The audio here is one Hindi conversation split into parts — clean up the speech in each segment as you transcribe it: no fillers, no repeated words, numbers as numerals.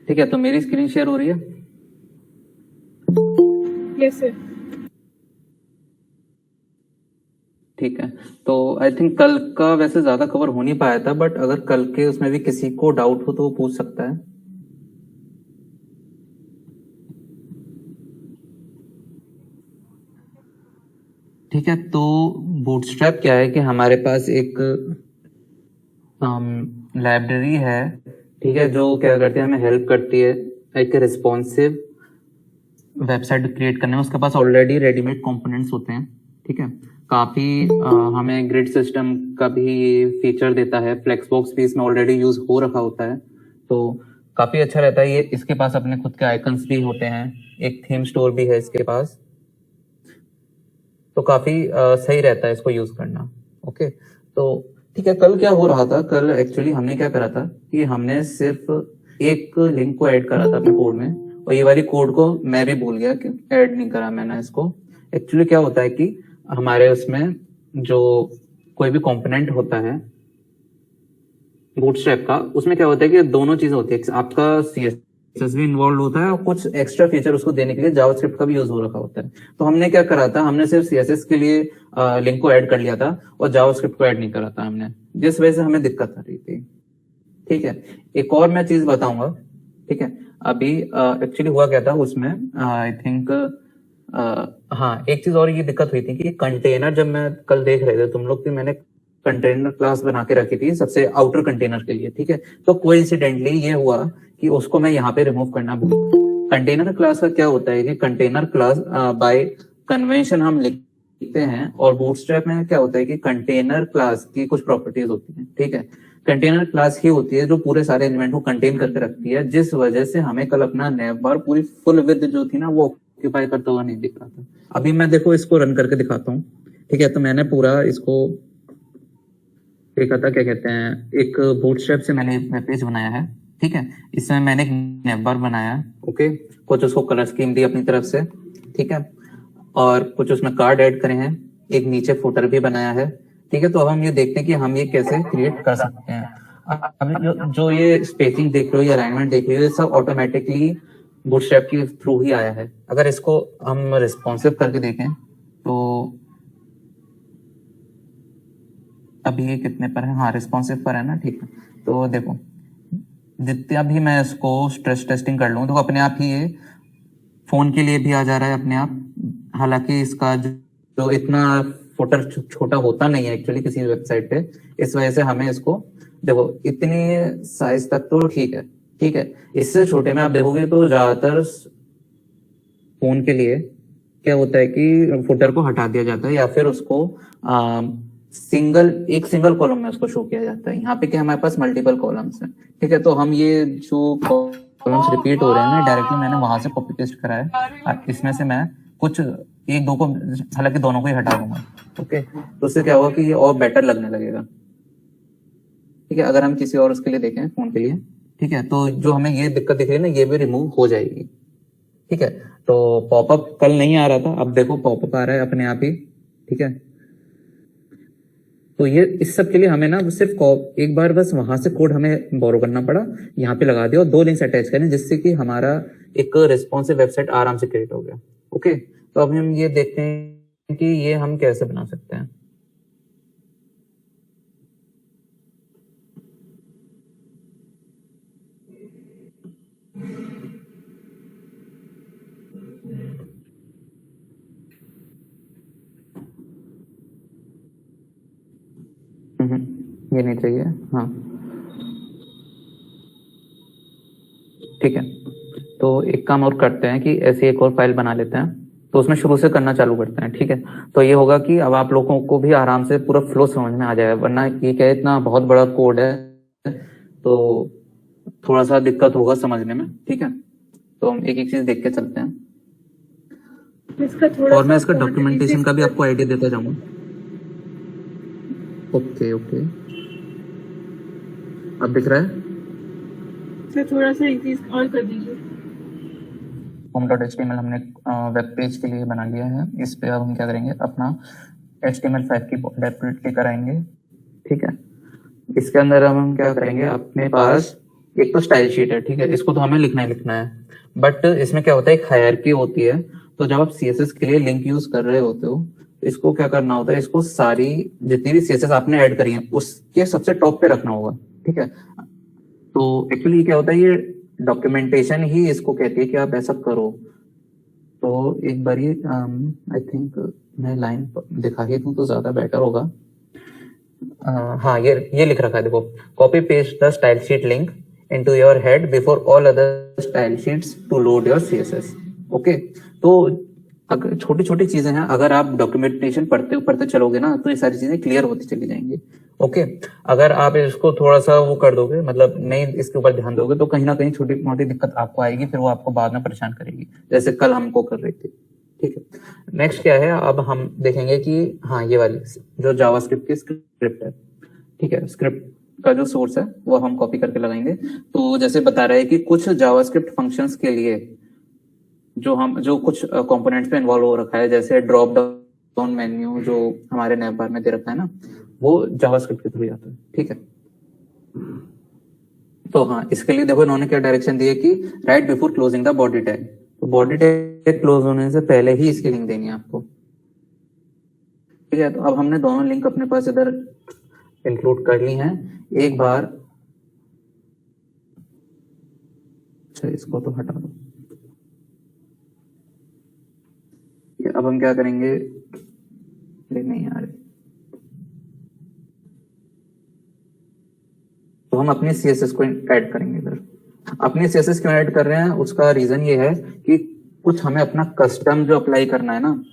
ठीक है, तो मेरी स्क्रीन शेयर हो रही है? Yes sir. ठीक है, तो आई थिंक कल का वैसे ज्यादा कवर हो नहीं पाया था, बट अगर कल के उसमें भी किसी को डाउट हो तो वो पूछ सकता है। ठीक है, तो बूटस्ट्रैप क्या है कि हमारे पास एक लाइब्रेरी है, ठीक है, जो क्या करती है, हमें हेल्प करती है एक रिस्पॉन्सिव वेबसाइट क्रिएट करने में। उसके पास ऑलरेडी रेडीमेड कंपोनेंट्स होते हैं, ठीक है। काफी हमें ग्रिड सिस्टम का भी फीचर देता है, फ्लेक्सबॉक्स भी इसमें ऑलरेडी यूज हो रखा होता है, तो काफी अच्छा रहता है ये। इसके पास अपने खुद के आइकन्स भी होते हैं, एक थीम स्टोर भी है इसके पास, तो काफी सही रहता है इसको यूज करना। ओके, तो ठीक है, कल क्या हो रहा था, कल एक्चुअली हमने क्या करा था कि हमने सिर्फ एक लिंक को ऐड करा था अपने कोड में, और ये वाली कोड को मैं भी भूल गया कि ऐड नहीं करा मैंने इसको। एक्चुअली क्या होता है कि हमारे उसमें जो कोई भी कंपोनेंट होता है बूटस्ट्रैप का, उसमें क्या होता है कि दोनों चीजें होती है, आपका सीएसएस भी इन्वॉल्व होता है और कुछ एक्स्ट्रा फीचर उसको देने के लिए जावास्क्रिप्ट का भी यूज हो रखा होता है। तो हमने क्या करा था, हमने सिर्फ सीएसएस के लिए लिंक को ऐड कर लिया था और जावास्क्रिप्ट को ऐड नहीं करा था हमने, जिस वजह से हमें दिक्कत आ रही थी। ठीक है, एक और मैं चीज बताऊंगा। ठीक है, अभी एक्चुअली हुआ क्या था उसमें, आई थिंक हाँ, एक चीज और ये दिक्कत हुई थी कि कंटेनर, जब मैं कल देख रहे थे तुम लोग, कि मैंने कंटेनर क्लास बना के रखी थी सबसे आउटर कंटेनर के लिए, ठीक है। तो कोइंसिडेंटली ये हुआ कि उसको मैं यहाँ पे रिमूव करना भूल। कंटेनर क्लास का क्या होता है कि कंटेनर क्लास बाय कन्वेंशन हम लिखते हैं, और बूटस्ट्रैप में क्या होता है कि कंटेनर क्लास की कुछ प्रॉपर्टीज होती हैं, ठीक है। कंटेनर क्लास ही होती है जो पूरे सारे एलिमेंट को कंटेन करके रखती है, जिस वजह से हमें कल अपना नैव बार पूरी फुल विड्थ जो थी ना वो ऑक्यूपाई करता हुआ नहीं दिख रहा था। अभी मैं देखो इसको रन करके दिखाता हूँ। ठीक है, तो मैंने पूरा इसको देखा था, क्या कहते हैं, एक बूटस्ट्रैप से मैंने वेब पेज बनाया है, ठीक है। इसमें मैंने एक नेवर बनाया, ओके, कुछ उसको कलर स्कीम दी अपनी तरफ से, ठीक है, और कुछ उसमें कार्ड ऐड करे हैं, एक नीचे फुटर भी बनाया है, ठीक है। तो अब हम ये देखते हैं कि हम ये कैसे क्रिएट कर सकते हैं। अब जो ये स्पेसिंग देख रहे हो या अलाइनमेंट देख रहे हो, ये सब ऑटोमेटिकली बूटस्ट्रैप के थ्रू ही आया है। अगर इसको हम रिस्पॉन्सिव करके देखें तो अभी ये कितने पर है, हाँ रिस्पॉन्सिव पर है ना, ठीक है। तो देखो जितना भी मैं इसको स्ट्रेस टेस्टिंग कर लूँ तो अपने आप ही ये फोन के लिए भी आ जा रहा है अपने आप। हालांकि इसका जो इतना फुटर छोटा होता नहीं है एक्चुअली किसी वेबसाइट पे, इस वजह से हमें इसको देखो इतनी साइज तक तो ठीक है, ठीक है। इससे छोटे में आप देखोगे तो ज्यादातर फोन के लिए क्या होता है कि फुटर को हटा दिया जाता है, या फिर उसको एक सिंगल कॉलम में उसको शो किया जाता है। यहाँ पे क्या हमारे पास मल्टीपल कॉलम्स हैं, ठीक है। तो हम ये जो कॉलम्स रिपीट हो रहे हैं ना, डायरेक्टली मैंने वहां से कॉपी पेस्ट करा है, इसमें से मैं कुछ एक दो को, हालांकि दोनों को ही हटा दूंगा, ओके। तो उससे क्या होगा कि ये और बेटर लगने लगेगा, ठीक है। अगर हम किसी और उसके लिए देखें फोन के लिए, ठीक है, तो जो हमें ये दिक्कत दिख रही है ना, ये भी रिमूव हो जाएगी, ठीक है। तो पॉपअप कल नहीं आ रहा था, अब देखो पॉपअप आ रहा है अपने आप ही, ठीक है। तो ये इस सब के लिए हमें ना सिर्फ एक बार बस वहां से कोड हमें बोरो करना पड़ा, यहाँ पे लगा दिया और 2 लिंक्स अटैच करें, जिससे कि हमारा एक रिस्पॉन्सिव वेबसाइट आराम से क्रिएट हो गया, ओके। तो अब हम ये देखते हैं कि ये हम कैसे बना सकते हैं। ये नहीं चाहिए, हाँ, ठीक है। तो एक काम और करते हैं कि ऐसी एक और फाइल बना लेते हैं, तो उसमें शुरू से करना चालू करते हैं, ठीक है। तो ये होगा कि अब आप लोगों को भी आराम से पूरा फ्लो समझ में आ जाएगा, वरना ये क्या है, इतना बहुत बड़ा कोड है तो थोड़ा सा दिक्कत होगा समझने में, ठीक है। तो हम एक एक चीज देख के चलते हैं, और मैं इसका डॉक्यूमेंटेशन का भी आपको आइडिया देता जाऊंगा। ओके ओके, अब दिख रहा है? सर थोड़ा सा इंक्रीज और कर दीजिए। home.html हमने वेब पेज के लिए बना लिया है। इस पे अब हम क्या करेंगे, अपना HTML5 की डेप्थ लेकर आएंगे, ठीक है। इसके अंदर अब हम क्या करेंगे, अपने पास एक तो स्टाइल शीट है, ठीक है, इसको तो हमें लिखना ही लिखना है, बट इसमें क्या होता है, एक हायरार्की होती है। तो जब आप सीएसएस के लिए लिंक यूज कर रहे होते हो, तो इसको क्या करना होता है, इसको सारी जितनी भी सीएसएस आपने ऐड करी है उसके सबसे टॉप पे रखना होगा, ठीक है। तो एक्चुअली क्या होता है, ये डॉक्यूमेंटेशन ही इसको कहती है कि आप ऐसा करो। तो एक बार ये आई थिंक मैं लाइन दिखा ही दूं तो ज्यादा बेटर होगा। हाँ, ये लिख रखा है, देखो, copy paste the style sheet link into your head before all other style sheets to load your CSS. Okay, तो अगर छोटी छोटी चीजें हैं, अगर आप डॉक्यूमेंटेशन पढ़ते पढ़ते चलोगे ना, तो ये सारी चीजें क्लियर होती चली जाएंगी। ओके, अगर आप इसको थोड़ा सा वो कर दोगे, मतलब नहीं इसके ऊपर ध्यान दोगे, तो कहीं ना कहीं छोटी मोटी दिक्कत आपको आएगी, फिर वो आपको बाद में परेशान करेगी, जैसे कल हमको कर रही थी। ठीक है, नेक्स्ट क्या है, अब हम देखेंगे कि हाँ, ये वाली जो जावास्क्रिप्ट की स्क्रिप्ट है, ठीक है, स्क्रिप्ट का जो सोर्स है वो हम कॉपी करके लगाएंगे। तो जैसे बता रहे हैं कि कुछ जावास्क्रिप्ट फंक्शंस के लिए जो कुछ कंपोनेंट्स पे इन्वॉल्व हो रखा है, जैसे ड्रॉप डाउन मेन्यू जो हमारे नैव बार में दे रखा है ना, वो जावास्क्रिप्ट के थ्रू आता है, ठीक है। तो हाँ, इसके लिए देखो इन्होंने क्या डायरेक्शन दी है कि right before closing the body tag, तो बॉडी टैग क्लोज होने से पहले ही इसकी लिंक देनी है आपको, ठीक है। तो अब हमने दोनों लिंक अपने पास इधर इंक्लूड कर ली हैं। एक बार, अच्छा इसको तो हटा दो, अब हम क्या करेंगे, नहीं आ रहे, तो हम अपनी सीएसएस को ऐड करेंगे इधर। अपनी सीएसएस क्यों ऐड कर रहे हैं, उसका रीजन ये है कि कुछ हमें अपना कस्टम जो अप्लाई करना है ना,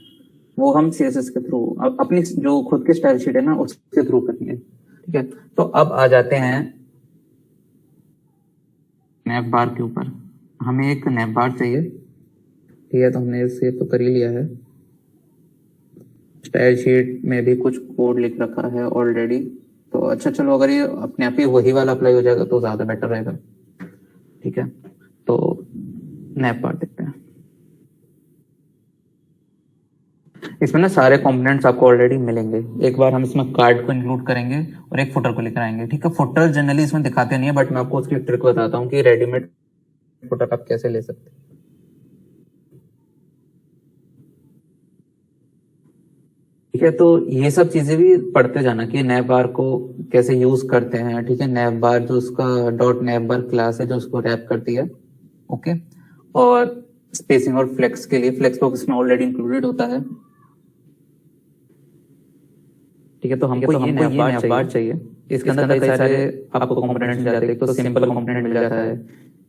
वो हम सीएसएस के थ्रू, अपनी जो खुद की स्टाइल शीट है ना उसके थ्रू करनी है, ठीक है। तो अब आ जाते हैं नैव बार के ऊपर। हमें एक नैव बार चाहिए, ठीक है, तो हमने इसे तो कर ही लिया है। स्टाइल शीट में भी कुछ कोड लिख रखा है ऑलरेडी, तो अच्छा चलो, अगर ये अपने आप ही वही वाला अप्लाई हो जाएगा तो ज्यादा बेटर रहेगा, ठीक है। तो नैव बार देखते हैं, इसमें ना सारे कंपोनेंट्स आपको ऑलरेडी मिलेंगे। एक बार हम इसमें कार्ड को इंक्लूड करेंगे और एक फुटर को लेकर आएंगे, ठीक है। फुटर जनरली इसमें दिखाते नहीं है, बट मैं आपको उसकी ट्रिक बताता हूँ कि रेडीमेड फुटर आप कैसे ले सकते हैं। ठीक है, तो ये सब चीजें भी पढ़ते जाना कि नैव बार को कैसे यूज करते हैं, ठीक है। नैव बार जो उसका डॉट नैव बार क्लास है जो उसको रैप करती है, ओके। और स्पेसिंग और फ्लेक्स के लिए फ्लेक्स बॉक्स इसमें ऑलरेडी इंक्लूडेड होता है, ठीक है। तो हमको ये नैव बार चाहिए, इसके अंदर कई सारे आपको कंपोनेंट्स मिल जाते हैं। एक तो सिंपल कंपोनेंट मिल जाता है,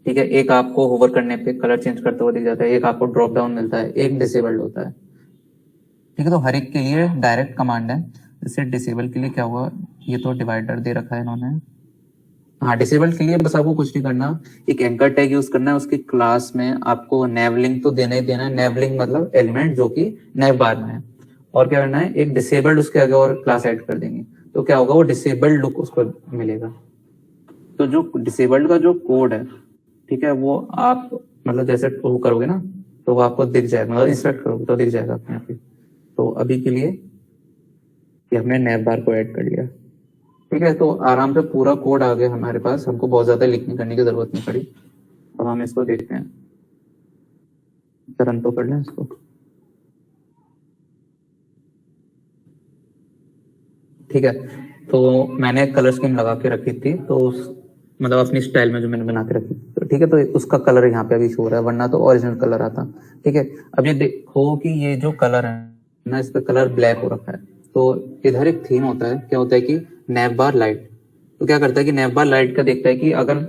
ठीक है, एक आपको होवर करने पे कलर चेंज करते हुए दिख जाता है, एक आपको ड्रॉप डाउन मिलता है, एक डिसेबल्ड होता है, ठीक है। तो हर एक के लिए डायरेक्ट कमांड है। जैसे डिसेबल के लिए क्या हुआ, ये तो डिवाइडर दे रखा है इन्होंने। हाँ, डिसेबल के लिए बस आपको कुछ नहीं करना, एक एंकर टैग यूज करना है, उसकी क्लास में आपको नैव लिंक तो देना ही देना है। नैव लिंक मतलब एलिमेंट जो कि नैव बार में है। और क्या करना है, एक डिसेबल्ड उसके आगे और क्लास ऐड कर देंगे, तो क्या होगा, वो डिसेबल्ड लुक उसको मिलेगा। तो जो डिसेबल्ड का जो कोड है, ठीक है, वो आप मतलब जैसे वो करोगे ना, तो वो आपको दिख जाएगा, मतलब इंस्पेक्ट करोगे तो दिख जाएगा अपने आप ही। तो अभी के लिए कि हमने नैव बार को ऐड कर लिया, ठीक है। तो आराम से पूरा कोड आ गया हमारे पास, हमको बहुत ज्यादा लिखने करने की जरूरत नहीं पड़ी। अब हम इसको देखते हैं, रन तो कर लें इसको, ठीक है। तो मैंने कलर स्कीम लगा के रखी थी, तो मतलब अपनी स्टाइल में जो मैंने बना के रखी, तो ठीक है, तो उसका कलर यहाँ पे अभी शो हो रहा है, वरना तो ओरिजिनल कलर आता, ठीक है। अब ये देखो कि ये जो कलर है ना, इस पे कलर ब्लैक हो रखा है। तो इधर एक थीम होता है, क्या होता है कि नैव बार लाइट, तो क्या करता है कि नैव बार लाइट का देखता है कि अगर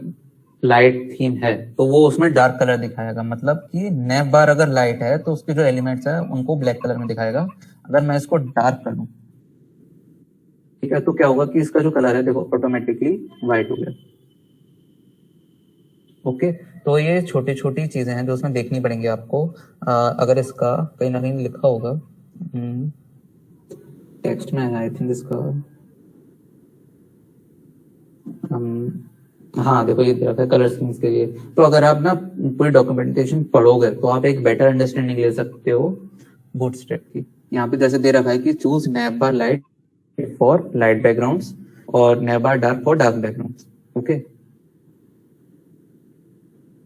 लाइट थीम है तो वो उसमें डार्क कलर दिखाएगा, मतलब कि नैव बार अगर लाइट है तो उसके जो एलिमेंट्स है उनको ब्लैक कलर में दिखाएगा। अगर मैं इसको डार्क कर दूं, ठीक है, तो क्या होगा कि इसका जो कलर है देखो ऑटोमेटिकली व्हाइट हो गया, ओके। तो ये छोटी छोटी चीजें हैं जो उसमें देखनी पड़ेंगी आपको। अगर इसका कहीं ना कहीं लिखा होगा टेक्स्ट में, आई थिंक इसका हाँ देखो ये रखा है कलर स्कीम्स के लिए। तो अगर आप ना पूरी डॉक्यूमेंटेशन पढ़ोगे तो आप एक बेटर अंडरस्टैंडिंग ले सकते हो बूटस्ट्रैप की। यहाँ पे जैसे दे रखा है कि choose nav bar light for light backgrounds और nav bar dark for dark backgrounds, okay.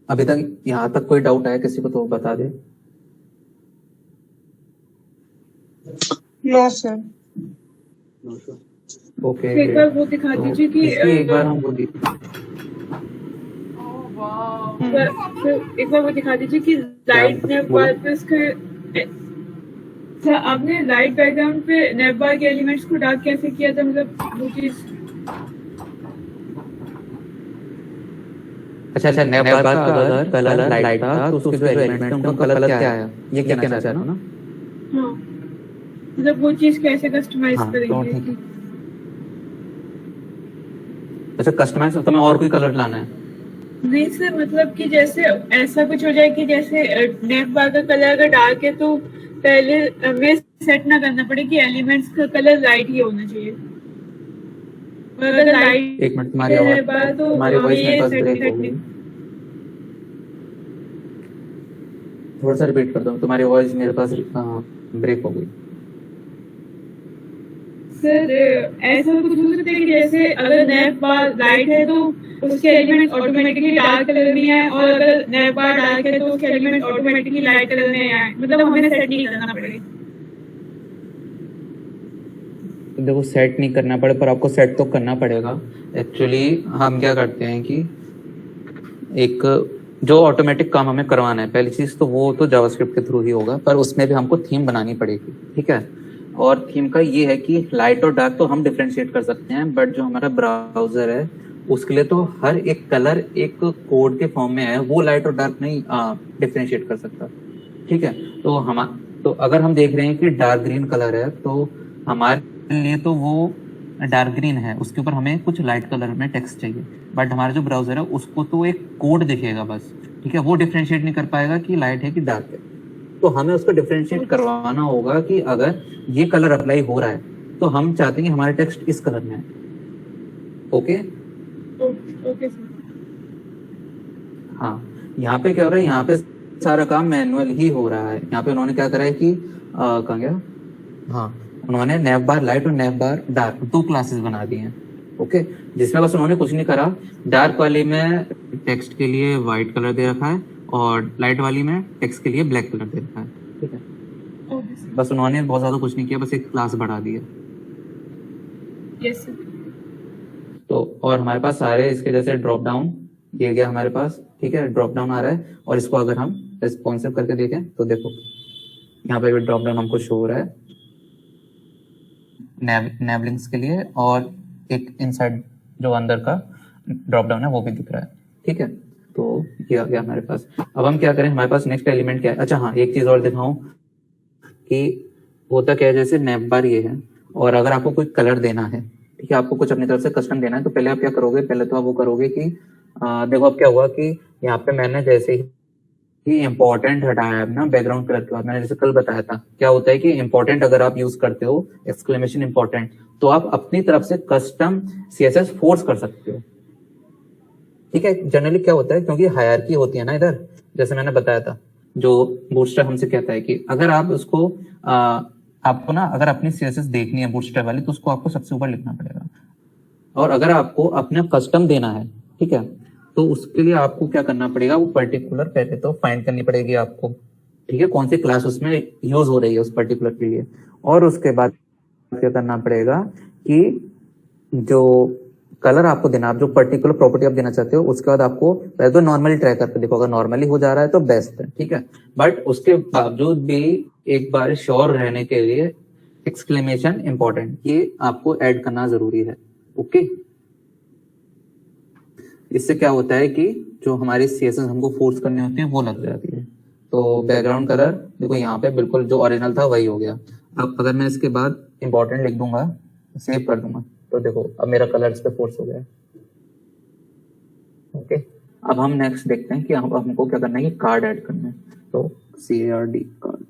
अभी तक यहाँ तक कोई डाउट आया किसी को तो बता दे। No sir. ओके एक बार वो दिखा तो दीजिए कि इसकी एक बार हम बोलिए। एक बार वो दिखा दीजिए कि लाइट नेप बार पे उसके आपने लाइट बैकग्राउंड पे नेप बार के एलिमेंट्स को डार्क कैसे किया था, मतलब वो चीज। अच्छा नेप बार का अगर कलर लाइट था तो उसके जो एलिमेंट्स थे उनका कलर क्या आया, ये कहना चाह रहे हो ना? हाँ, मतलब वो चीज कैसे कस्टमाइज हाँ, तो करेंगे। ठीक है। अच्छा कस्टमाइज तुम्हें और कोई कलर लाना है? नहीं सर, मतलब कि जैसे ऐसा कुछ हो जाए कि जैसे नेप बार का कलर अगर डार्क है तो पहले हमें सेट ना करना पड़े कि एलिमेंट्स का कलर लाइट ही होना चाहिए। और अगर लाइट एक मिनट तुम्हारी आवाज तो तुम्हारी वॉइस मेरे पास सेट ब्रेक हो गई, थोड़ा सा रिपीट कर दो। तुम्हारी वॉइस मेरे पास ब्रेक हो गई। सर ऐसा कुछ हो सकता है कि जैसे अगर नेप बार लाइट है तो उसके एलिमेंट ऑटोमेटिकली डार्क कलर में आए, और अगर नेप बार डार्क है तो उसके एलिमेंट ऑटोमेटिकली लाइट कलर में आए, मतलब हमें सेट नहीं करना पड़े। देखो सेट नहीं करना पड़े पर आपको सेट तो करना पड़ेगा। एक्चुअली हम क्या करते हैं कि एक जो ऑटोमेटिक काम हमें करवाना है, पहली चीज तो वो तो जावास्क्रिप्ट के थ्रू ही होगा, पर उसमें भी हमको थीम बनानी पड़ेगी, ठीक है। और थीम का ये है कि लाइट और डार्क तो हम डिफरेंशिएट कर सकते हैं, बट जो हमारा ब्राउजर है उसके लिए तो हर एक कलर एक कोड के फॉर्म में है, वो लाइट और डार्क नहीं डिफरेंशिएट कर सकता, ठीक है। तो अगर हम देख रहे हैं कि डार्क ग्रीन कलर है तो हमारे लिए तो वो डार्क ग्रीन है, उसके ऊपर हमें कुछ लाइट कलर में टेक्स्ट चाहिए, बट हमारा जो ब्राउजर है उसको तो एक कोड दिखेगा बस, ठीक है। वो डिफरेंशिएट नहीं कर पाएगा कि लाइट है कि डार्क है। तो हमें उसको डिफरेंशिएट करवाना होगा कि अगर ये कलर अप्लाई हो रहा है तो हम चाहते हैं कि हमारा टेक्स्ट इस कलर में है। Okay okay sir. हाँ, यहाँ पे क्या हो रहा है, यहाँ पे सारा काम मैनुअल ही हो रहा है। यहाँ पे उन्होंने क्या करा है कि कहाँ गया, हाँ उन्होंने नेव बार लाइट और नेव बार डार्क दो क्लासेस बना दी हैं, ओके। जिसमें बस उन्होंने कुछ नहीं करा, डार्क वाली में टेक्स्ट के लिए व्हाइट कलर दे रखा है और लाइट वाली में टेक्स्ट के लिए ब्लैक कलर दे रखा है, ठीक है। Okay sir. बस उन्होंने बहुत ज्यादा कुछ नहीं किया, बस एक क्लास बढ़ा दी है। Yes sir. तो और हमारे पास सारे इसके जैसे ड्रॉप डाउन ये गया हमारे पास, ठीक है। ड्रॉप डाउन आ रहा है और इसको अगर हम रिस्पॉन्सिव करके देखें तो देखो यहाँ पे भी ड्रॉप डाउन हमको शो हो रहा है नैव लिंक्स के लिए, और एक इनसाइड जो अंदर का ड्रॉप डाउन है वो भी दिख रहा है, ठीक है। तो ये आ गया हमारे पास। अब हम क्या करें, हमारे पास नेक्स्ट एलिमेंट क्या है। अच्छा हाँ, एक चीज और दिखाऊं कि होता क्या है, जैसे नेव बार ये है और अगर आपको कोई कलर देना है, ठीक है, आपको कुछ अपनी तरफ से कस्टम देना है, तो पहले आप क्या करोगे, पहले तो आप वो करोगे कि देखो अब क्या हुआ कि यहाँ पे मैंने जैसे ही इम्पोर्टेंट हटाया है ना बैकग्राउंड कलर के बाद, मैंने जैसे कल बताया था क्या होता है कि इम्पोर्टेंट अगर आप यूज करते हो एक्सक्लेमेशन इम्पोर्टेंट, तो आप अपनी तरफ से कस्टम सीएसएस फोर्स कर सकते हो, ठीक है। जनरली क्या होता है, क्योंकि हायरार्की होती है ना इधर, जैसे मैंने बताया था, जो बूटस्ट्रैप हमसे कहता है कि अगर आप उसको आपको ना अगर अपनी सीएसएस देखनी है बूटस्ट्रैप वाली तो उसको आपको सबसे ऊपर लिखना पड़ेगा, और अगर आपको अपना कस्टम देना है, ठीक है, तो उसके लिए आपको क्या करना पड़ेगा, वो पर्टिकुलर पहले तो फाइंड करनी पड़ेगी आपको, ठीक है, कौन सी क्लास उसमें यूज हो रही है उस पर्टिकुलर के लिए, और उसके बाद क्या करना पड़ेगा कि जो कलर आपको देना, आप जो पर्टिकुलर प्रॉपर्टी आप देना चाहते हो, उसके बाद आपको पहले तो नॉर्मली ट्राई करके देखो, अगर नॉर्मली हो जा रहा है तो बेस्ट है, ठीक है। बट उसके बावजूद भी एक बार श्योर रहने के लिए एक्सक्लेमेशन इंपॉर्टेंट ये आपको ऐड करना जरूरी है, ओके। इससे क्या होता है कि जो हमारी सीएसएस हमको फोर्स करनी होती है वो लग जाती है। तो बैकग्राउंड कलर देखो यहाँ पे बिल्कुल जो ओरिजिनल था वही हो गया। अब अगर मैं इसके बाद इंपॉर्टेंट लिख दूंगा, सेव कर दूंगा, तो देखो अब मेरा कलर इस पे फोर्स हो गया, ओके। अब हम नेक्स्ट देखते हैं कि हमको क्या करना है कि कार्ड ऐड करना है, तो CARD कार्ड,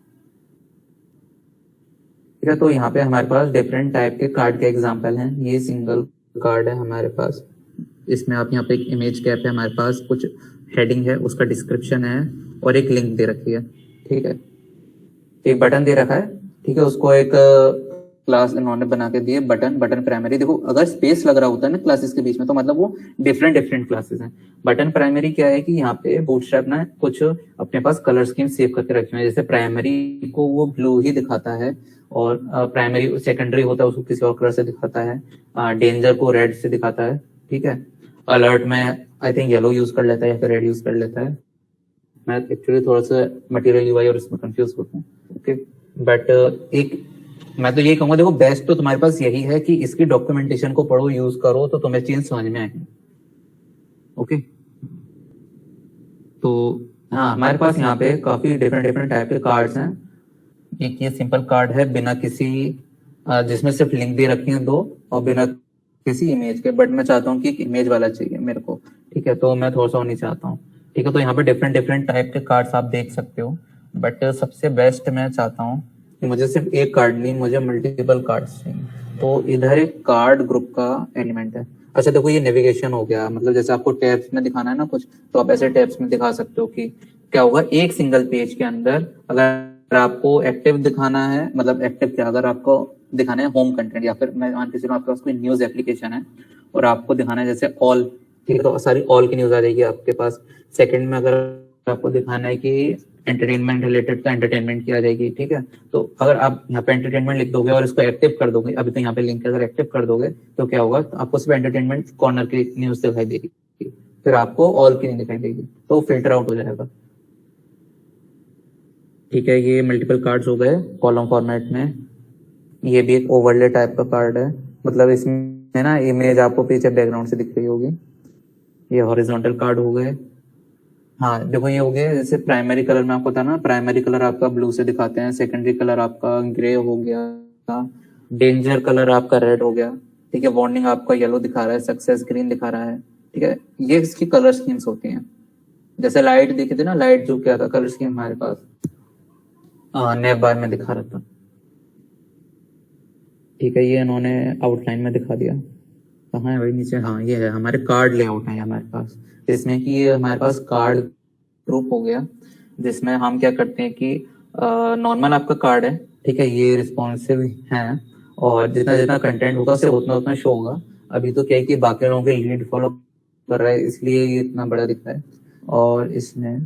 ठीक है। तो यहाँ पे हमारे पास डिफरेंट टाइप के कार्ड के एग्जांपल हैं। ये सिंगल कार्ड है हमारे पास, इसमें आप यहाँ पे एक इमेज कैप है, हमारे पास कुछ हेडिंग है, उसका डिस्क्रिप्शन है और एक लिंक दे रखी है, ठीक है। एक बटन दे रखा है, ठीक है, उसको एक क्लास इन्होंने बना के दिए बटन बटन प्राइमरी। देखो अगर स्पेस लग रहा होता है ना क्लासेस के बीच में तो मतलब वो डिफरेंट डिफरेंट क्लासेस हैं। बटन प्राइमरी क्या है कि यहाँ पे बूटस्ट्रैप ना कुछ अपने पास कलर स्कीम सेव करके रखे हुए हैं। जैसे प्राइमरी को वो ब्लू ही दिखाता है और प्राइमरी सेकेंडरी होता है उसको किसी और कलर से दिखाता है, डेंजर को रेड से दिखाता है, ठीक है। अलर्ट में आई थिंक येलो यूज कर लेता है या फिर रेड यूज कर लेता है। मैं एक्चुअली थोड़ा सा मटेरियल यूआई और इसमें कंफ्यूज होता हूँ, ओके। बट एक मैं तो यही कहूंगा, देखो बेस्ट तो तुम्हारे पास यही है कि इसकी डॉक्यूमेंटेशन को पढ़ो, यूज करो, तो तुम्हें चीज समझ में आएगी, ओके। तो हाँ, हमारे पास यहाँ पे काफी डिफरेंट डिफरेंट टाइप के कार्ड्स हैं। एक ये सिंपल कार्ड है बिना किसी जिसमें सिर्फ लिंक दे रखी है दो और बिना किसी इमेज के, बट मैं चाहता हूँ कि एक इमेज वाला चाहिए मेरे को, ठीक है। तो मैं थोड़ा सा नहीं चाहता हूँ, ठीक है। तो यहाँ पे डिफरेंट डिफरेंट टाइप के कार्ड्स आप देख सकते हो, बट सबसे बेस्ट मैं चाहता हूँ कि मुझे सिर्फ एक कार्ड नहीं, मुझे मल्टीपल कार्ड्स चाहिए। तो इधर एक कार्ड ग्रुप का एलिमेंट है। अच्छा देखो ये नेविगेशन हो गया, मतलब जैसे आपको टैब्स में दिखाना है ना कुछ, तो आप ऐसे टैब्स में दिखा सकते हो कि क्या होगा एक सिंगल पेज के अंदर। अगर आपको एक्टिव दिखाना है, मतलब एक्टिव क्या, अगर आपको दिखाना है होम कंटेंट या फिर मैं मान के चलो आपके पास कोई न्यूज एप्लीकेशन है और आपको दिखाना है जैसे ऑल, ठीक है, तो सारी ऑल की न्यूज आ जाएगी आपके पास। सेकंड में अगर आपको दिखाना है कि एंटरटेनमेंट रिलेटेड तो एंटरटेनमेंट की आ जाएगी, ठीक है। तो अगर आप यहाँ पे एंटरटेनमेंट लिख दोगे और इसको एक्टिव कर दोगे, अभी तो यहाँ पे लिंक अगर एक्टिव कर दोगे तो क्या होगा, तो आपको सिर्फ एंटरटेनमेंट कॉर्नर की न्यूज दिखाई देगी, फिर आपको ऑल की नहीं दिखाई देगी, तो फिल्टर आउट हो जाएगा, ठीक है। ये मल्टीपल कार्ड्स हो गए कॉलम फॉर्मेट में। ये भी एक ओवरले टाइप का कार्ड है, मतलब इसमें ना इमेज आपको पीछे बैकग्राउंड से दिख रही होगी। ये हॉरिजॉन्टल कार्ड हो गए। हाँ देखो ये हो गया, जैसे प्राइमरी कलर में आपको था ना, प्राइमरी कलर आपका ब्लू से दिखाते हैं, सेकेंडरी कलर आपका ग्रे हो गया, डेंजर कलर आपका रेड हो गया, ठीक है। वार्निंग आपका येलो दिखा रहा है, सक्सेस ग्रीन दिखा रहा है, ठीक है। ये इसकी कलर स्कीम्स होती हैं। जैसे लाइट दिखी थी ना, लाइट जो क्या था कलर स्कीम हमारे पास नैब बार में दिखा रहा था, ठीक है। ये इन्होंने आउटलाइन में दिखा दिया। कहाँ है भाई नीचे, हाँ ये है, हमारे कार्ड लेआउट है हमारे पास, जिसमें कि ये हमारे पास कार्ड ग्रुप हो गया, जिसमें हम क्या करते हैं कि नॉर्मल आपका कार्ड है, ठीक है, ये रिस्पॉन्सिव है और जितना जितना कंटेंट होगा सिर्फ उतना उतना शो होगा। अभी तो क्या है कि बाकी लोगों के लीड फॉलो कर रहा है, इसलिए ये इतना बड़ा दिख रहा है। और इसमें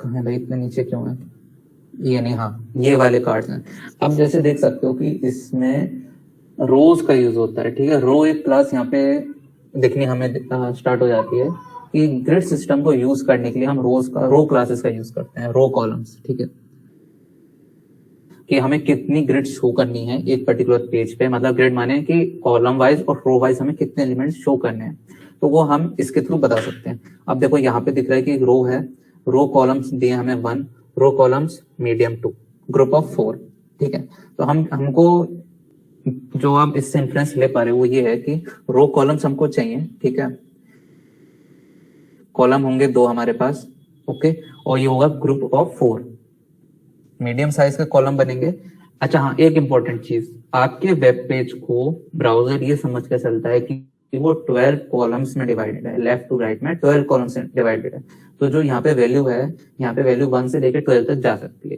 कहाँ है भाई, इतने नीचे क्यों है, ये नहीं, हाँ ये वाले कार्ड्स हैं। अब जैसे देख सकते हो कि इसमें रोज का यूज होता है, ठीक है। रो एक क्लास यहाँ पे दिखनी हमें स्टार्ट हो जाती है कि ग्रिड सिस्टम को यूज करने के लिए हम रो क्लासेस का यूज करते हैं, रो कॉलम्स, ठीक है, कि हमें कितनी ग्रिड शो करनी है एक पर्टिकुलर पेज पे, मतलब ग्रिड माने कि कॉलम वाइज और रो वाइज हमें कितने एलिमेंट्स शो करने हैं, तो वो हम इसके थ्रू बता सकते हैं। अब देखो यहाँ पे दिख रहा है कि रो है, रो कॉलम्स दिए हमें 1, रो कॉलम्स मीडियम 2, ग्रुप ऑफ 4, ठीक है। तो हमको जो आप इससे इंफ्लुएंस ले पा रहे हो वो ये है कि रो कॉलम्स हमको चाहिए, ठीक है। कॉलम होंगे 2 हमारे पास, ओके, और ये होगा ग्रुप ऑफ 4, मीडियम साइज के कॉलम बनेंगे। अच्छा हाँ, एक इंपॉर्टेंट चीज, आपके वेब पेज को ब्राउजर ये समझ के चलता है कि वो 12 कॉलम्स में डिवाइडेड है, लेफ्ट टू राइट में 12 कॉलम्स में डिवाइडेड है। तो जो यहाँ पे वैल्यू है, यहाँ पे वैल्यू 1 से लेकर 12 तक जा सकती है,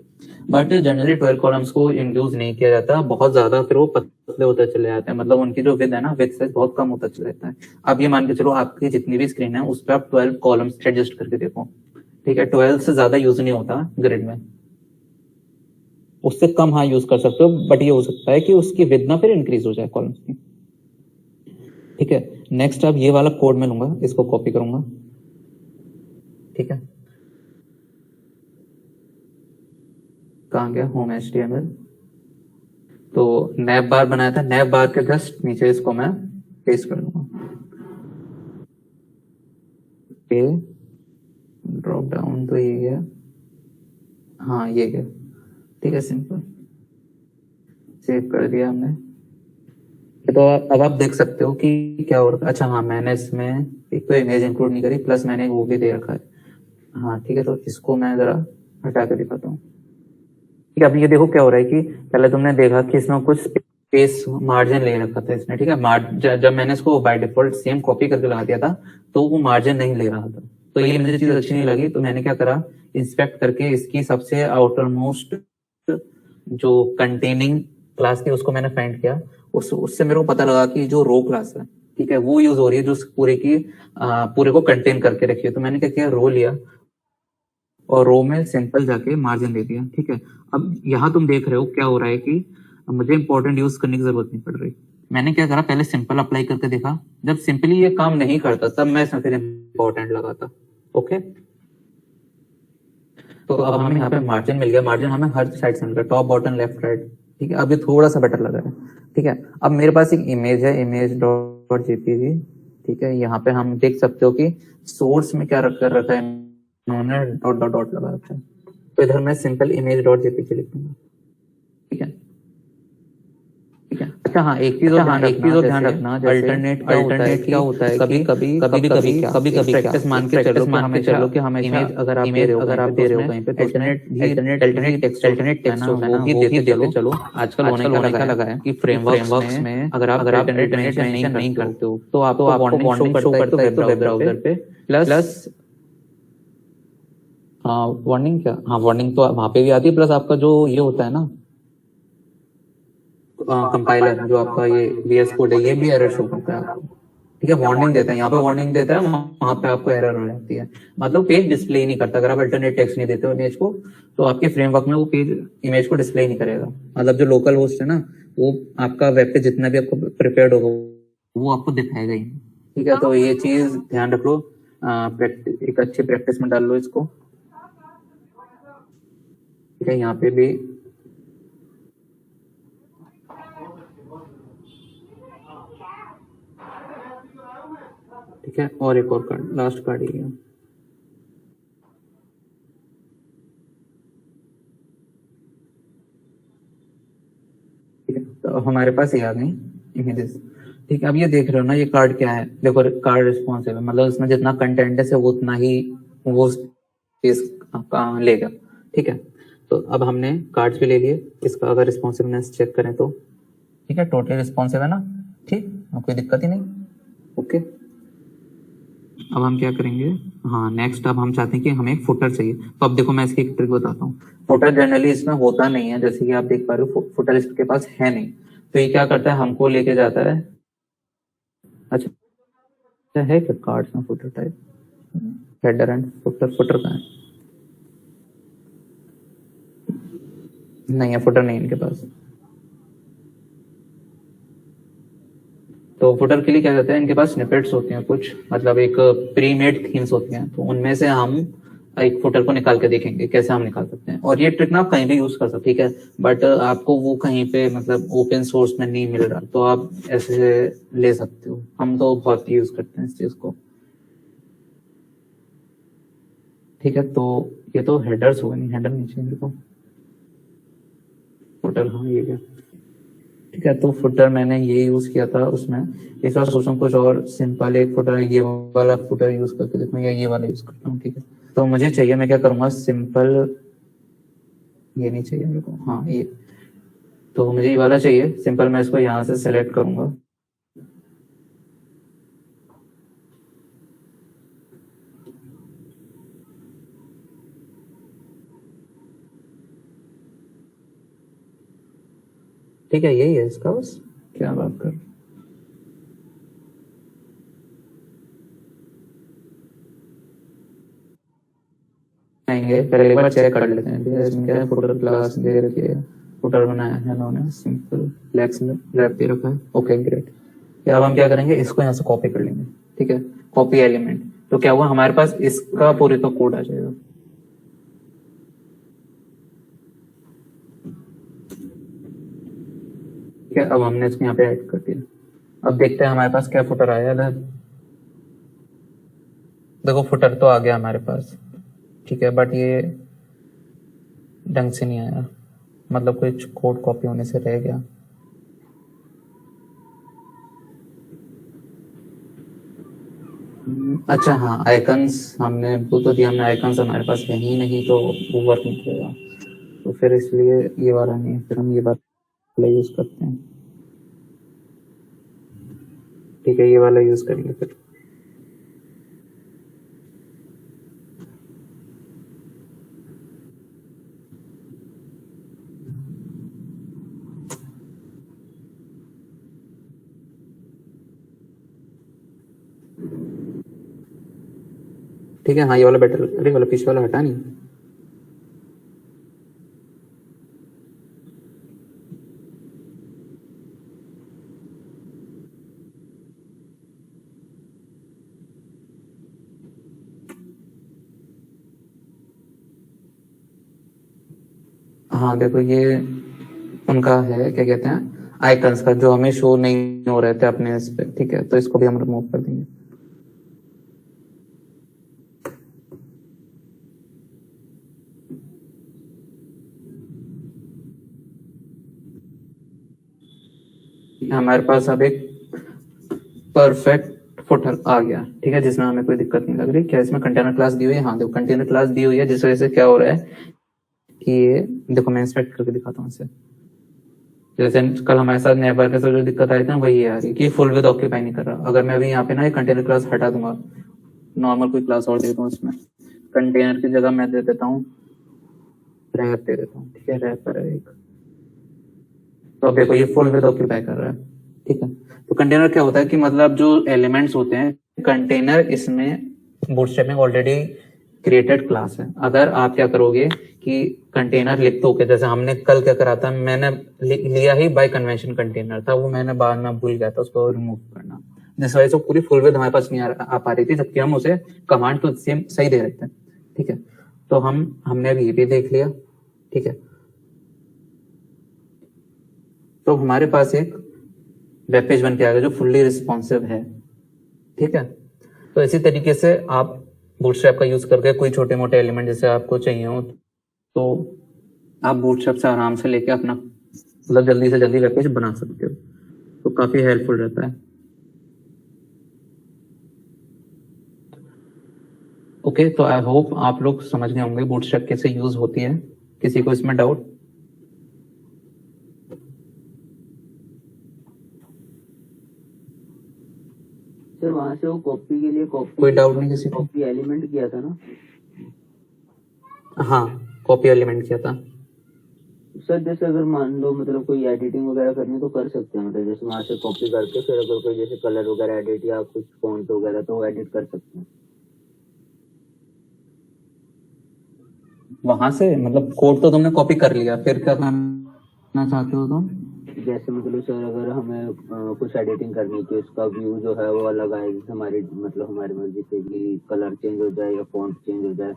बट जनरली 12 कॉलम्स को इंक्लूड नहीं किया जाता बहुत ज्यादा, फिर वो पतले होते चले जाते हैं, मतलब उनकी जो विड्थ है ना, विड्थ साइज बहुत कम होता चला जाता है। अब ये मान के चलो आपकी जितनी भी स्क्रीन है उस पर आप 12 कॉलम्स एडजस्ट करके देखो, ठीक है। 12 से ज्यादा यूज नहीं होता ग्रिड में, उससे कम हाँ यूज कर सकते हो, बट ये हो सकता है कि उसकी विड्थ ना फिर इंक्रीज हो जाए कॉलम्स की, ठीक है। नेक्स्ट अब ये वाला कोड मैं लूंगा, इसको कॉपी करूंगा, ठीक है। कहाँ गया होम HTML, तो नैब बार बनाया था, नैब बार के जस्ट नीचे इसको मैं पेस्ट कर लूंगा, ड्रॉप डाउन तो ये गया, हाँ ये गया, ठीक है, सिंपल सेव कर दिया हमने। तो अब आप देख सकते हो कि क्या हो रहा है। अच्छा हाँ, मैंने इसमें एक तो इमेज इंक्लूड नहीं करी, प्लस मैंने वो भी दे रखा है, हाँ ठीक है। तो इसको मैं जरा हटा कर दिखाता हूँ, ठीक है। अब ये देखो क्या हो रहा है कि पहले तुमने देखा कि इसमें कुछ स्पेस मार्जिन ले रखा था इसने, ठीक है। जब मैंने इसको बाय डिफॉल्ट सेम कॉपी करके लगा दिया था तो वो मार्जिन नहीं ले रहा था, तो ये मुझे चीज अच्छी नहीं लगी, तो मैंने क्या करा, इंस्पेक्ट करके इसकी सबसे आउटर मोस्ट जो कंटेनिंग क्लास थी उसको मैंने फाइंड किया, उससे मेरे को पता लगा कि जो रो क्लास है, ठीक है, वो यूज हो रही है जो पूरे को कंटेन करके रखी है। तो मैंने क्या किया, रो लिया और रो में सिंपल जाके मार्जिन दे दिया, ठीक है। अब यहाँ तुम देख रहे हो क्या हो रहा है कि मुझे इंपॉर्टेंट यूज करने की जरूरत नहीं पड़ रही। मैंने क्या करा, पहले सिंपल अप्लाई करके देखा, जब सिंपली ये काम नहीं करता तब मैं इसमें फिर इंपॉर्टेंट लगाता। ओके, तो अब हमें यहाँ पे मार्जिन मिल गया, मार्जिन हमें हर साइड से मिल गया, टॉप बॉटम लेफ्ट राइट, ठीक है। अब ये थोड़ा सा बेटर लग रहा है, ठीक है। अब मेरे पास एक इमेज है, इमेज डॉट जेपीजी, ठीक है। यहाँ पे हम देख सकते हो कि सोर्स में क्या कर रखा है इन्होंने, डॉट डॉट डॉट लगा रखा है। तो इधर मैं सिंपल इमेज डॉट जेपीजी लिखूंगा, ठीक है, ठीक है। अच्छा हाँ, एक चीज और ध्यान रखना, अल्टरनेट क्या होता है, कभी कभी प्रैक्टिस मान के चलो कि हमें इमेज अगर आप दे रहे हो कहीं पे, तो अल्टरनेट टेक्स्ट होता है ना, वो भी देते चलो। आजकल होने क्या लगा है कि फ्रेमवर्क्स में अगर आप अल्टरनेट मेंशन नहीं करते हो तो आपको वार्निंग शो करता है वेब ब्राउजर पे, प्लस हाँ वार्निंग क्या, हाँ वार्निंग तो वहां पे भी आती है, प्लस आपका जो ये होता है ना कंपाइलर, जो आपका ये VS कोड है, ये भी एरर शो करता है आपको, ठीक है। वार्निंग देता है, यहाँ पे वार्निंग देता है, वहां पे आपको एरर हो जाती है, मतलब पेज डिस्प्ले नहीं करता। अगर आप अल्टरनेट टेक्स्ट नहीं देते हो इमेज को, तो आपके फ्रेमवर्क में वो पेज इमेज को डिस्प्ले नहीं करेगा। मतलब जो लोकल होस्ट है ना, वो आपका वेब पे जितना भी आपको प्रिपेयर्ड होगा वो आपको दिखाएगा ही नहीं, ठीक है। तो ये चीज ध्यान रख लो, एक अच्छी प्रैक्टिस में डाल लो इसको, ठीक है। यहाँ पे भी ठीक है, और एक और कार्ड, लास्ट कार्ड ही है, ठीक है। तो हमारे पास ये आ गई इमेजेस, ठीक है। अब ये देख रहे हो ना, ये कार्ड क्या है, देखो कार्ड रिस्पॉन्सिव है, मतलब इसमें जितना कंटेंट है वो उतना ही वो स्पेस लेगा, ठीक है। तो अब हमने कार्ड्स भी ले लिए, इसका अगर रिस्पॉन्सिवनेस चेक करें तो ठीक है, टोटली रिस्पॉन्सिव है ना, ठीक, कोई दिक्कत ही नहीं। ओके, अब हम क्या करेंगे, हाँ नेक्स्ट अब हम चाहते हैं कि हमें एक फुटर चाहिए। तो अब देखो मैं इसकी एक ट्रिक बताता हूँ। फुटर जनरली इसमें होता नहीं है, जैसे कि आप देख पा रहे हो फुटर इसके पास है नहीं, तो ये क्या करता है, हमको लेके जाता है। अच्छा है क्या कार्ड्स में footer type, header and footer, footer कहाँ है, नहीं है फुटर, नहीं इनके पास। तो फुटर के लिए क्या कहते हैं, इनके पास स्निपेट्स होते हैं कुछ, मतलब एक प्री मेड थीम्स होती हैं, तो उनमें से हम एक फुटर को निकाल के देखेंगे कैसे हम निकाल सकते हैं। और ये ट्रिक ना आप कहीं भी यूज कर सकते हैं, ठीक है, बट आपको वो कहीं पे मतलब ओपन सोर्स में नहीं मिल रहा, तो आप ऐसे ले सकते हो। हम तो बहुत यूज करते हैं इस चीज को, ठीक है। तो ये तो हेडर्स हो गए, नहीं हेडर नहीं चाहिए देखो, फुटर, हाँ ये क्या, ठीक है। तो फुटर मैंने ये यूज किया था उसमें, इस बार सोचूं कुछ और सिंपल एक फुटर, ये वाला फुटर यूज करके देखूं या ये वाला यूज करता हूँ, ठीक है। तो मुझे चाहिए, मैं क्या करूंगा, सिंपल, ये नहीं चाहिए मेरे को, हाँ ये, तो मुझे ये वाला चाहिए सिंपल, मैं इसको यहाँ से सेलेक्ट करूंगा, ठीक है, यही है इसका, बस क्या बात कर, आएंगे पहले एक बार चेक कर लेते हैं, ठीक है। इसमें क्या है, फुटर क्लास दे रखी है, फुटर बनाया है उन्होंने, सिंपल लेक्स में रैप दे रखा है, ओके ग्रेट। अब हम क्या करेंगे, इसको यहाँ से कॉपी कर लेंगे, ठीक है, कॉपी एलिमेंट। तो क्या हुआ, हमारे पास इसका पूरे का कोड आ जाएगा, ठीक है। अब हमने इसको यहाँ पे ऐड कर दिया, अब देखते हैं हमारे पास क्या फुटर आया इधर, देखो फुटर तो आ गया हमारे पास, ठीक है, बट ये ढंग से नहीं आया, मतलब कुछ कोड कॉपी होने से रह गया। अच्छा हाँ, आइकन्स हमने भूल तो दिया, हमने आइकन्स हमारे पास है ही नहीं, तो वो वर्क नहीं करेगा, तो फिर इसलिए ये वाला नहीं, फिर हम ये वाला यूज करते हैं, ठीक है, ये वाला यूज करेंगे फिर। ठीक है, हाँ ये वाला बेटर, अरे वाला पीछे वाला हटा नहीं। हाँ देखो ये उनका है, क्या कहते हैं, आइकन्स का, जो हमें शो नहीं हो रहे थे अपने इस पे। ठीक है, तो इसको भी हम रिमूव कर देंगे। हमारे पास अब एक परफेक्ट फुटर आ गया। ठीक है, जिसमें हमें कोई दिक्कत नहीं लग रही। क्या इसमें कंटेनर क्लास दी हुई है? हाँ देखो कंटेनर क्लास दी हुई है, जिस वजह से क्या हो रहा है कि ये देखो, मैं इंस्पेक्ट करके दिखाता हूँ इसे। जैसे कल हमारे साथ नेबर के साथ जो दिक्कत आई थी ना, वही आ रही कि फुल विद ऑक्यूपाई नहीं कर रहा। अगर मैं अभी यहाँ पे ना एक कंटेनर क्लास हटा दूंगा, नॉर्मल कोई क्लास और देता हूँ उसमें, कंटेनर की जगह मैं दे देता हूँ रैप दे देता हूँ। ठीक है, रैप पर है एक, तो अब देखो ये फुल विद ऑक्यूपाई कर रहा है। ठीक है, तो कंटेनर क्या होता है कि मतलब जो एलिमेंट्स होते हैं कंटेनर, इसमें बूटस्ट्रैप में ऑलरेडी क्रिएटेड क्लास है। अगर आप क्या करोगे कि कंटेनर लिख दो, के जैसे हमने कल क्या करा था, मैंने लिया ही बाय कन्वेंशन कंटेनर था, वो मैंने बाद में भूल गया था उसको रिमूव करना, जिस वजह से पूरी फुल विद हमारे पास नहीं आ पा रही थी, जबकि हम उसे कमांड तो सेम सही दे रहे थे। ठीक है, तो हमने अभी ये भी देख लिया। ठीक है, तो हमारे पास एक वेब पेज बन के आ गया जो फुल्ली रिस्पॉन्सिव है। ठीक है, तो इसी तरीके से आप बूटस्ट्रैप का यूज करके कोई छोटे मोटे एलिमेंट जैसे आपको चाहिए हो, तो आप बूटस्ट्रैप से आराम से लेके अपना मतलब जल्दी से जल्दी वेब पेज बना सकते हो, तो काफी हेल्पफुल रहता है। ओके, तो आई होप आप लोग समझ गए होंगे बूटस्ट्रैप कैसे यूज होती है। किसी को इसमें डाउट? सर वहां से वो कॉपी के लिए कोई डाउट नहीं किसी को? कॉपी एलिमेंट किया था ना हाँ, कॉपी एलिमेंट किया था। सर। जैसे अगर मान लो मतलब कोई एडिटिंग वगैरह करनी तो कर सकते हैं, मतलब जैसे वहां से कॉपी करके फिर अगर कोई जैसे कलर वगैरह एडिट या कुछ फॉन्ट वगैरह तो वो एडिट कर सकते हैं। वहां से मतलब कोड तो तुमने कॉपी कर लिया, फिर क्या करना चाहते हो तुम? जैसे मतलब सर अगर हमें कुछ एडिटिंग करनी थी, उसका व्यू जो है वो अलग आए, जैसे हमारी मतलब हमारी मर्जी से कि कलर चेंज हो जाए या फॉन्ट चेंज हो जाए,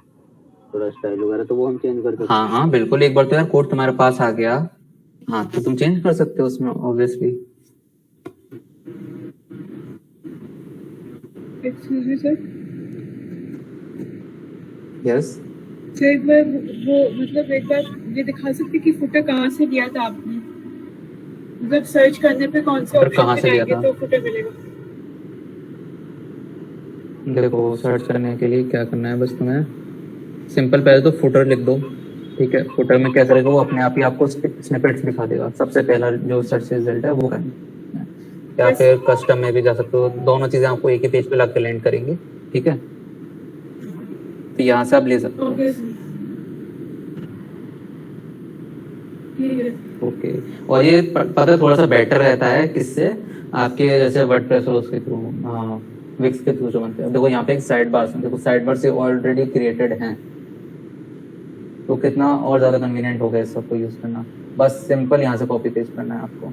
थोड़ा स्टाइल वगैरह, तो वो हम चेंज कर सकते हैं। हाँ हाँ बिल्कुल, एक बार तो यार कोड तुम्हारे पास आ गया, हाँ तो तुम चेंज कर सकते हो उसमें obviously. Excuse me sir. Yes, sir एक बार वो मतलब एक बार ये दिखा सकते कि फुटर कहाँ से लिया था आपने? मतलब सर्च करने पे कौन से Footer ऑप्शन कहाँ पे से लिया जाएंगे था? तो फुटर मिलेगा? देखो सर्च करने के लिए क्या करना है, बस तुम्हें सिंपल पहले तो फुटर लिख दो। ठीक है, फुटर में क्या करेगा वो अपने आप ही आपको स्निपेट्स दिखा देगा। सबसे पहला जो सर्च रिजल्ट है वो करना है, या Yes. फिर कस्टम में भी जा सकते हो। दोनों चीजें आपको एक ही पेज पे ला के लैंड करेंगे। ठीक है, तो यहाँ से आप ले सकते हो। ओके ठीक है। ओके, और ये पता थोड़ा सा बेटर रहता है किससे, आपके जैसे वर्डप्रेस हो उसके थ्रू, हाँ विक्स के थ्रू जो बनते हैं। देखो यहाँ पे एक साइड बार, देखो साइड बार से ऑलरेडी क्रिएटेड हैं, तो कितना और ज्यादा कन्वीनियंट हो गया इस सबको यूज करना। बस सिंपल यहाँ से कॉपी पेस्ट करना है आपको।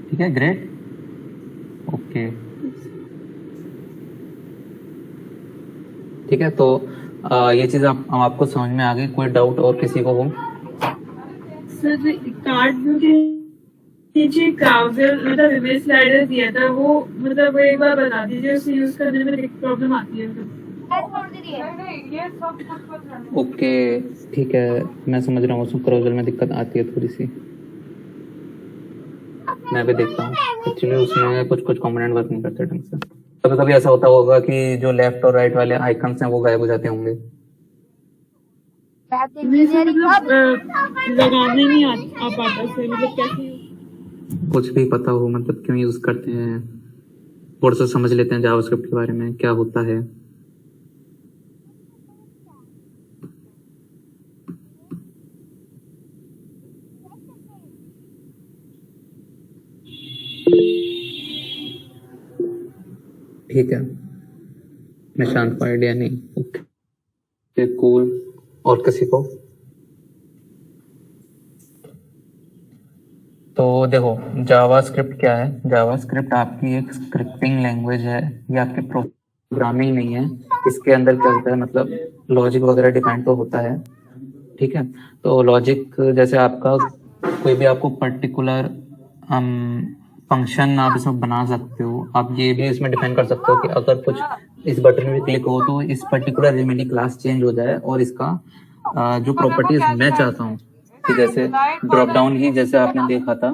ठीक है, ग्रेट, ओके। ठीक है, तो ये चीज आपको समझ में आ गई? कोई डाउट और किसी को हो? सर कार्ड मुझे नीचे ब्राउजर मतलब इमेज स्लाइडर दिया था, वो मतलब एक बार बता दीजिए, उसे यूज करने में एक प्रॉब्लम आती है सर। ओके ठीक है, मैं समझ रहा हूँ, उसमें क्राउजल में दिक्कत आती है थोड़ी सी। मैं भी देखता हूँ एक्चुअली उसमें कुछ कंपोनेंट वर्क नहीं करते ढंग से। कभी कभी ऐसा होता होगा कि जो लेफ्ट और राइट वाले आइकन्स हैं वो गायब हो जाते होंगे। लगाने नहीं आ पाता सर, मतलब कैसे? कुछ भी पता हो मतलब क्यों यूज करते हैं, थोड़ा सा समझ लेते हैं जावास्क्रिप्ट के बारे में क्या होता है। ठीक है, निशांत को आइडिया नहीं। Okay cool. और किसी को? तो देखो जावास्क्रिप्ट क्या है। जावास्क्रिप्ट आपकी एक स्क्रिप्टिंग लैंग्वेज है, ये आपकी प्रोग्रामिंग नहीं है। इसके अंदर क्या होता है, मतलब लॉजिक वगैरह डिफाइन तो होता है, ठीक है। तो लॉजिक जैसे आपका कोई भी आपको पर्टिकुलर फंक्शन आप इसमें बना सकते हो। आप ये भी इसमें डिफाइन कर सकते हो कि अगर कुछ इस बटन में क्लिक हो तो इस पर्टिकुलर रेमेडी क्लास चेंज हो जाए, और इसका जो प्रॉपर्टीज मैं चाहता हूँ कि जैसे ड्रॉप डाउन ही जैसे आपने देखा था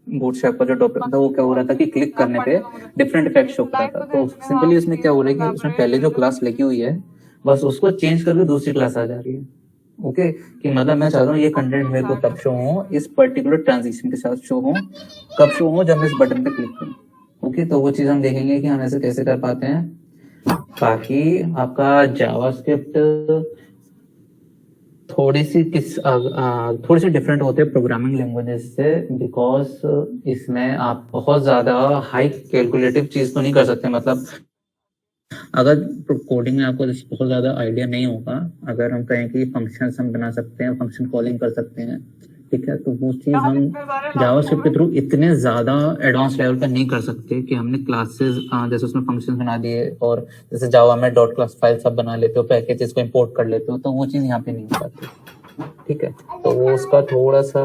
बूटस्ट्रैप का जो टॉपिक था, वो क्या हो रहा था कि क्लिक करने पे डिफरेंट इफेक्ट शो कर रहा था। तो सिंपली उसमें क्या हो रहा है कि उसमें पहले जो क्लास लगी हुई है बस उसको चेंज करके दूसरी क्लास आ जा रही है। ओके कि मतलब मैं चाहता हूँ ये कंटेंट मेरे को तब शो हो, इस पर्टिकुलर ट्रांजिशन के साथ शो हो, कब शो हो, जब मैं इस बटन पे क्लिक करूँ। ओके तो वो चीज हम देखेंगे कि हम ऐसे कैसे कर पाते हैं। बाकी आपका जावास्क्रिप्ट थोड़ी सी डिफरेंट होते हैं प्रोग्रामिंग लैंग्वेजेस से, बिकॉज इसमें आप बहुत ज्यादा हाई कैलकुलेटिव चीज तो नहीं कर सकते। मतलब अगर कोडिंग में आपको बहुत ज्यादा आइडिया नहीं होगा, अगर हम कहें कि फंक्शन हम बना सकते हैं, फंक्शन कॉलिंग कर सकते हैं, ठीक है, तो वो चीज हम जावास्क्रिप्ट के थ्रू इतने ज्यादा एडवांस लेवल पर नहीं कर सकते कि हमने क्लासेस जैसे उसमें फंक्शन बना दिए, और जैसे जावा में डॉट क्लास फाइल सब बना लेते हो, पैकेजेस को इंपोर्ट कर लेते हो, तो वो चीज यहाँ पे नहीं हो पाती, ठीक है। तो वो उसका थोड़ा सा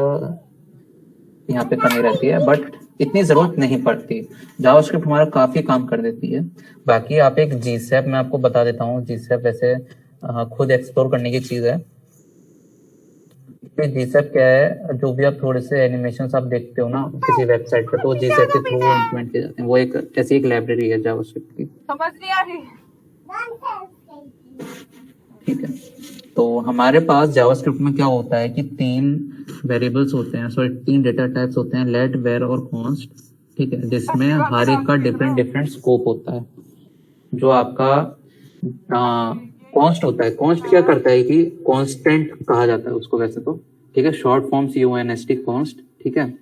यहाँ पे कमी रहती है, बट इतनी जरूरत नहीं पड़ती। जावास्क्रिप्ट हमारा काफी काम कर देती है। बाकी आप एक जीसैप मैं आपको बता देता हूँ। जीसैप वैसे खुद एक्सप्लोर करने की चीज है। जीसैप क्या है, जो भी आप थोड़े से एनिमेशन आप देखते हो ना किसी वेबसाइट पर, तो जीसैप के थ्रू इम्प्लीमेंट किए जाते हैं। वो एक ऐसी एक लाइब्रेरी है जावास्क्रिप्ट की, समझ नहीं आ रही। ठीक है। तो हमारे पास जावास्क्रिप्ट में क्या होता है कि तीन वेरिएबल्स होते हैं, सॉरी तीन डेटा टाइप्स होते हैं, लेट, वेर और कॉन्स्ट, ठीक है, जिसमें हर एक का डिफरेंट डिफरेंट स्कोप होता है। जो आपका कॉन्स्ट होता है, कॉन्स्ट क्या करता है कि कांस्टेंट कहा जाता है उसको वैसे तो, ठीक है, शॉर्ट फॉर्म CONST कॉन्स्ट, ठीक है।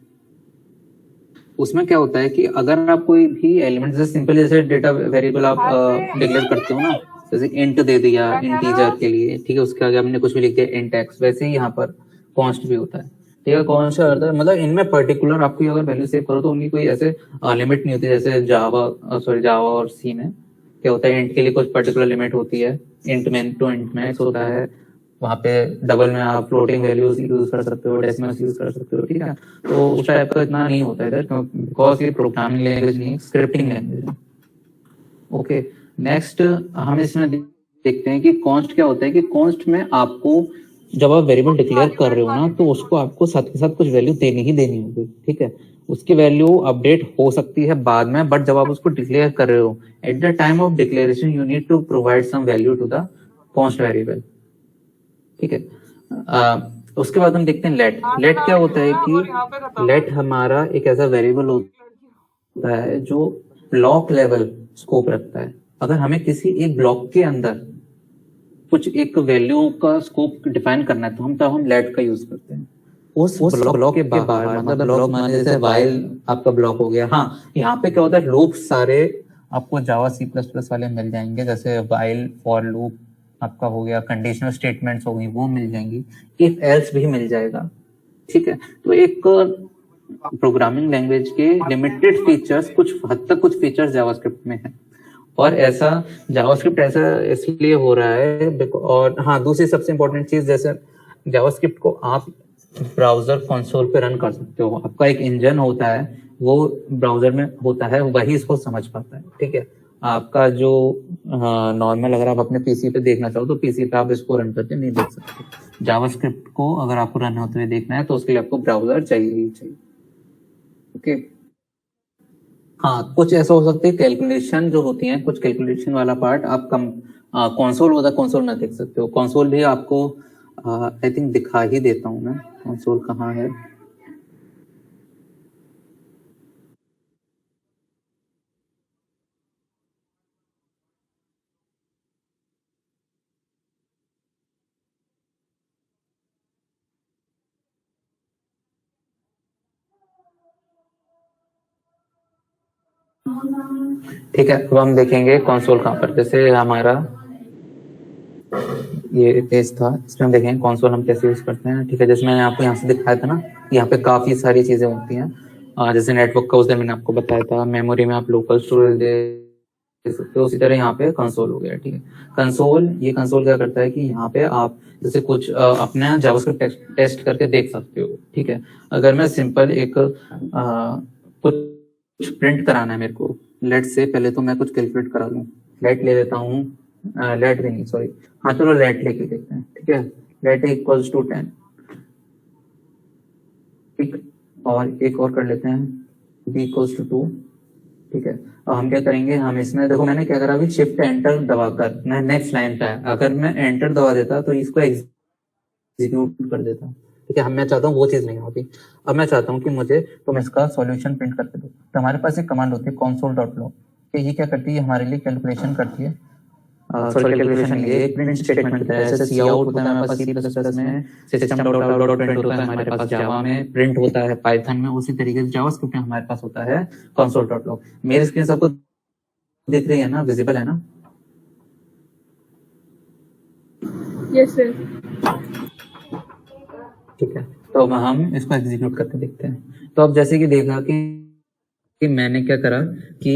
उसमें क्या होता है कि अगर आप कोई भी एलिमेंट जैसे सिंपल जैसे डेटा वेरिएबल आप डिक्लेयर करते हो ना, जैसे इंट दे दिया इंटीजर के लिए, ठीक है, उसके आगे हमने कुछ भी लिख दिया इंट एक्स, वैसे ही यहाँ पर कॉन्स्ट भी होता है, ठीक है। कॉन्स्ट का अर्थ है मतलब इनमें पर्टिकुलर आपकी अगर वैल्यू सेव करो तो उनकी कोई ऐसे लिमिट नहीं होती। जैसे जावा और सी में क्या होता है, इंट के लिए कुछ पर्टिकुलर लिमिट होती है, इंट मिन टू इंट मैक्स होता है, वहां पे डबल में आप फ्लोटिंग वैल्यूज यूज कर सकते हो, डेसिमल्स यूज कर सकते हो, ठीक है। तो उस टाइप का इतना नहीं होता है इधर, बिकॉज ये प्रोग्रामिंग लैंग्वेज नहीं, स्क्रिप्टिंग लैंग्वेज है। ओके नेक्स्ट हम इसमें देखते हैं कि कॉन्स्ट क्या होता है। कि कॉन्स्ट में आपको जब आप वेरिएबल डिक्लेयर कर रहे हो ना, तो उसको आपको साथ के साथ कुछ वैल्यू देनी ही देनी होगी, ठीक है। उसकी वैल्यू अपडेट हो सकती है बाद में, बट जब आप उसको डिक्लेयर कर रहे हो at the time of declaration you need to provide some value to the const variable, ठीक है। उसके बाद हम देखते हैं लेट। लेट क्या होता है कि लेट हमारा एक ऐसा वेरिएबल होता है जो ब्लॉक लेवल स्कोप रखता है। अगर हमें किसी एक ब्लॉक के अंदर कुछ एक वैल्यू का स्कोप डिफाइन करना है, तो हम लेट का यूज करते हैं। उस ब्लॉक के बाहर मतलब ब्लॉक माने जैसे वाइल आपका ब्लॉक हो गया, हाँ, यहाँ पे क्या होता है लूप सारे आपको जावा C++ वाले मिल जाएंगे, जैसे वाइल, फॉर लूप आपका हो गया, कंडीशनल स्टेटमेंट्स हो गई वो मिल जाएंगी, इफ एल्स भी मिल जाएगा, ठीक है। तो एक प्रोग्रामिंग लैंग्वेज के लिमिटेड फीचर्स, कुछ हद तक कुछ फीचर्स जावास्क्रिप्ट में है। और ऐसा जावास्क्रिप्ट ऐसा इसलिए हो रहा है और हाँ, दूसरी सबसे इंपॉर्टेंट चीज, जैसे जावास्क्रिप्ट को आप ब्राउजर कंसोल पे रन कर सकते हो। आपका एक इंजन होता है, वो ब्राउजर में होता है, वही इसको समझ पाता है, ठीक है। आपका जो नॉर्मल अगर आप अपने पीसी पे देखना चाहो तो पीसी पे आप इसको रन करके नहीं देख सकते। जावास्क्रिप्ट को अगर आपको रन होते हुए देखना है तो उसके लिए आपको ब्राउजर चाहिए ही चाहिए, ओके। हाँ, कुछ ऐसा हो सकता है कैलकुलेशन जो होती है, कुछ कैलकुलेशन वाला पार्ट आप कम कंसोल होता है, कंसोल में देख सकते हो। कंसोल भी आपको आई थिंक दिखा ही देता हूँ मैं, कंसोल कहाँ है। ठीक है, अब हम देखेंगे कंसोल कहाँ पर। जैसे हमारा ये पेज था, इसमें हम देखेंगे कंसोल हम कैसे यूज करते हैं। ठीक है, जैसे मैंने आपको यहाँ से दिखाया था ना, यहाँ पे काफी सारी चीजें होती हैं। जैसे नेटवर्क का उस दिन मैंने आपको बताया था, मेमोरी में आप लोकल स्टोरेज दे सकते हो, उसी तरह यहाँ पे कंसोल हो गया। ठीक है, ये कंसोल क्या करता है कि यहाँ पे आप जैसे कुछ अपना जावास्क्रिप्ट टेस्ट करके देख सकते हो। ठीक है, अगर मैं सिंपल एक कुछ प्रिंट कराना है मेरे को, लेट से पहले तो मैं कुछ कैलकुलेट करा लूँ। लेट ले लेता हूँ, लेट भी नहीं सॉरी, हाँ चलो लेट लेके देखते हैं। ठीक है, लेट इक्वल्स टू 10। ठीक, और एक और कर लेते हैं, b इक्वल्स टू 2। ठीक है, अब हम क्या करेंगे, हम इसमें देखो मैंने क्या करा, अभी शिफ्ट एंटर दबाकर मैं नेक्स्ट लाइन पे है, अगर मैं एंटर दबा देता तो इसको एग्जीक्यूट कर देता। ठीक है, मैं चाहता हूँ वो चीज नहीं होती। अब मैं चाहता हूँ कि मुझे तुम इसका सॉल्यूशन प्रिंट करके दो। तो हमारे पास एक कमांड होती है console.log, ये क्या करती है, हमारे लिए कैलकुलेशन करती है। सॉरी कैलकुलेशन के लिए प्रिंट स्टेटमेंट होता है, जैसे काउट होता है हमारे पास C++ में, system.out.print होता है हमारे पास जावा में, प्रिंट होता है पाइथन में, उसी तरीके से जावास्क्रिप्ट में हमारे पास होता है console.log। मेरी स्क्रीन सबको दिख रही है ना, विजिबल है ना? Yes sir. ठीक है, तो अब हम इसको एग्जीक्यूट करके देखते हैं। तो अब जैसे कि देखा कि मैंने क्या करा कि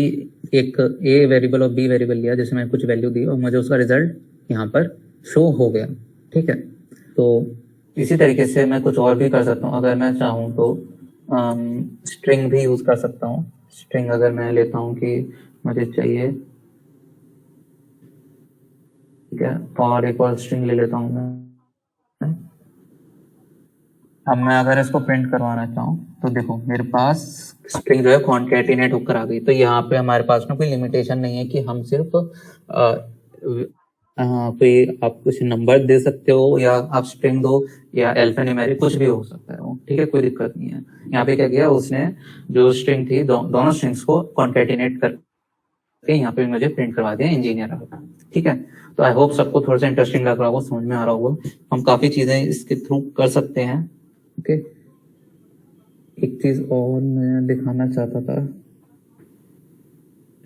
एक ए वेरिएबल और बी वेरिएबल लिया, जैसे मैं कुछ वैल्यू दी और मुझे उसका रिजल्ट यहाँ पर शो हो गया। ठीक है, तो इसी तरीके से मैं कुछ और भी कर सकता हूँ। अगर मैं चाहूँ तो स्ट्रिंग भी यूज कर सकता हूँ। स्ट्रिंग अगर मैं लेता हूँ कि मुझे चाहिए, ठीक है, और एक और स्ट्रिंग ले लेता हूँ मैं। अब मैं अगर इसको प्रिंट करवाना चाहूँ तो देखो मेरे पास स्ट्रिंग जो है कॉन्कैटिनेट होकर आ गई। तो यहाँ पे हमारे पास ना कोई लिमिटेशन नहीं है कि हम सिर्फ कोई आप कुछ नंबर दे सकते हो या आप स्ट्रिंग दो या अल्फान्यूमेरिक कुछ भी हो सकता है वो। ठीक है, कोई दिक्कत नहीं है। यहाँ पे क्या किया उसने, जो स्ट्रिंग थी दोनों स्ट्रिंग्स को कॉन्कैटिनेट करके यहाँ पे मुझे प्रिंट करवा दिया इंजीनियर। ठीक है, तो आई होप सबको थोड़ा सा इंटरेस्टिंग लग रहा होगा, समझ में आ रहा होगा। हम काफी चीजें इसके थ्रू कर सकते हैं। ओके, एक चीज और मैं दिखाना चाहता था,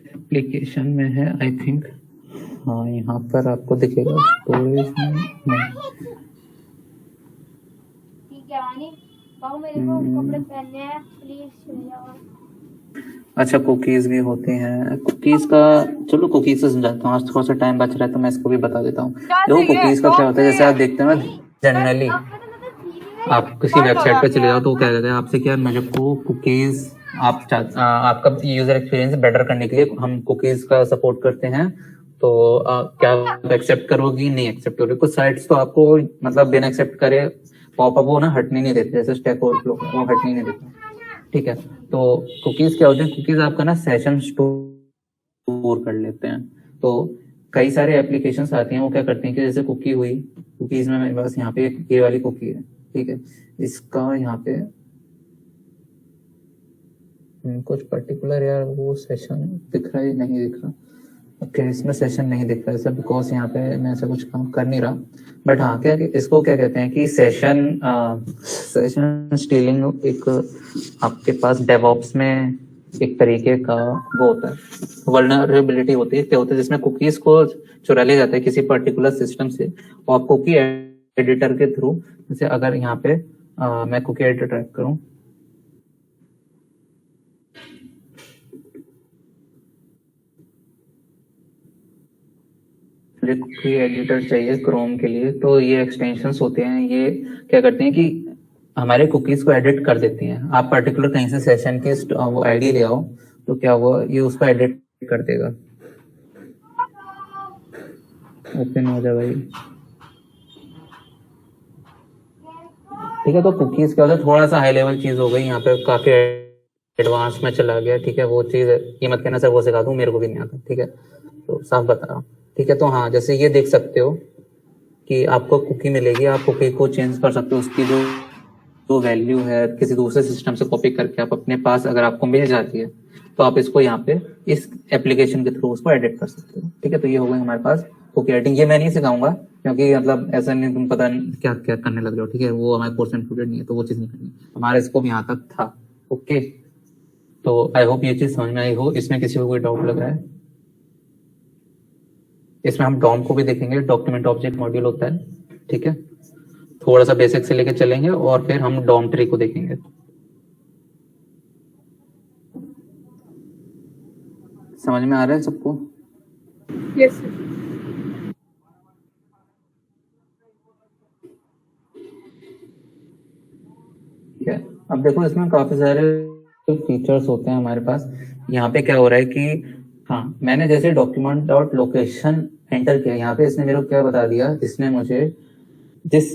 एप्लीकेशन में है आई थिंक, हाँ यहाँ पर आपको दिखेगा स्टोरेज में। ठीक है वानी, बाबू मेरे को कपड़े पहनने हैं, प्लीज चले जाओ। अच्छा, कुकीज भी होती हैं। कुकीज का चलो कुकीज से समझाता हूँ, आज थोड़ा सा टाइम बच रहा है तो मैं इसको भी बता देता हूँ। देखो कुकीज का क्या होता है, जैसे आप देखते हैं ना जनरली आप किसी वेबसाइट पे चले जाओ तो क्या कहते हैं आपसे, क्या मेरे को कुकीज आपका यूजर एक्सपीरियंस बेटर करने के लिए हम कुकीज का सपोर्ट करते हैं, तो क्या आप एक्सेप्ट करोगे नहीं एक्सेप्ट करोगे। कुछ साइट्स तो आपको मतलब बिना एक्सेप्ट करे पॉपअप वो ना हटने नहीं देते, जैसे स्टैक ओवरफ्लो वो हटने नहीं देते। ठीक है, तो कुकीज क्या होते हैं, कुकीज आपका ना सेशन स्टोर कर लेते हैं। तो कई सारे एप्लीकेशंस आती हैं, वो क्या करते हैं कि जैसे कुकी हुई, कुकीज में मेरे पास यहाँ पे ये वाली कुकी है। ठीक है, इसका यहाँ पे कुछ पर्टिकुलर यार वो सेशन दिख रहा है नहीं दिख रहा। ओके, इसमें सेशन नहीं दिख रहा है सब, बिकॉज यहाँ पे मैं ऐसा कुछ काम कर नहीं रहा। बट हाँ, क्या इसको क्या कहते हैं कि सेशन स्टीलिंग एक आपके पास डेवऑप्स में एक तरीके का वो होता है, वल्नरेबिलिटी होती है। क्या होता है जिसमें कुकीज को चुरा लिया जाता है किसी पर्टिकुलर सिस्टम से, और कुकी एडिटर के थ्रू, जैसे अगर यहाँ पे मैं कुकी एडिटर टाइप करूं, मुझे कुकी एडिटर चाहिए क्रोम के लिए, तो ये एक्सटेंशंस होते हैं, ये क्या करते हैं कि हमारे कुकीज को एडिट कर देती हैं। आप पर्टिकुलर कहीं से सेशन के वो आईडी ले आओ तो क्या हुआ, ये उसको एडिट कर देगा। ओपन हो जाए भाई। ठीक है, तो कुकीज क्या होता है, थोड़ा सा हाई लेवल चीज हो गई, यहाँ पे काफी एडवांस में चला गया। ठीक है, वो चीज ये मत कहना सर वो सिखा दूं, मेरे को भी नहीं आता। ठीक है, तो साफ बता रहा हूँ। ठीक है, तो हाँ जैसे ये देख सकते हो कि आपको कुकी मिलेगी, आप कुकी को चेंज कर सकते हो, उसकी जो वैल्यू है किसी दूसरे सिस्टम से कॉपी करके आप अपने पास अगर आपको मिल जाती है तो आप इसको यहाँ पे इस एप्लीकेशन के थ्रू उसको एडिट कर सकते हो। ठीक है, तो ये हो गई हमारे पास कुकी एडिटिंग। ये मैं नहीं सिखाऊंगा क्योंकि मतलब ऐसा नहीं तुम पता क्या क्या करने लग रहे हो। ठीक है, वो हमारे कोर्स में इंक्लूडेड नहीं है, तो वो चीज नहीं करनी हमारे स्कोप यहाँ तक था। ओके, तो आई होप ये चीज समझ में आई हो। इसमें किसी को कोई डाउट लग रहा है? इसमें हम डॉम को भी देखेंगे, डॉक्यूमेंट ऑब्जेक्ट मॉड्यूल होता है, ठीक है। थोड़ा सा बेसिक से लेके चलेंगे और फिर हम डॉम ट्री को देखेंगे। समझ में आ रहा है सबको? Yes sir. ठीक है, अब देखो इसमें काफी सारे फीचर्स होते हैं हमारे पास। यहाँ पे क्या हो रहा है कि हाँ, मैंने जैसे डॉक्यूमेंट डॉट लोकेशन एंटर किया, यहाँ पे इसने मेरे को क्या बता दिया, इसने मुझे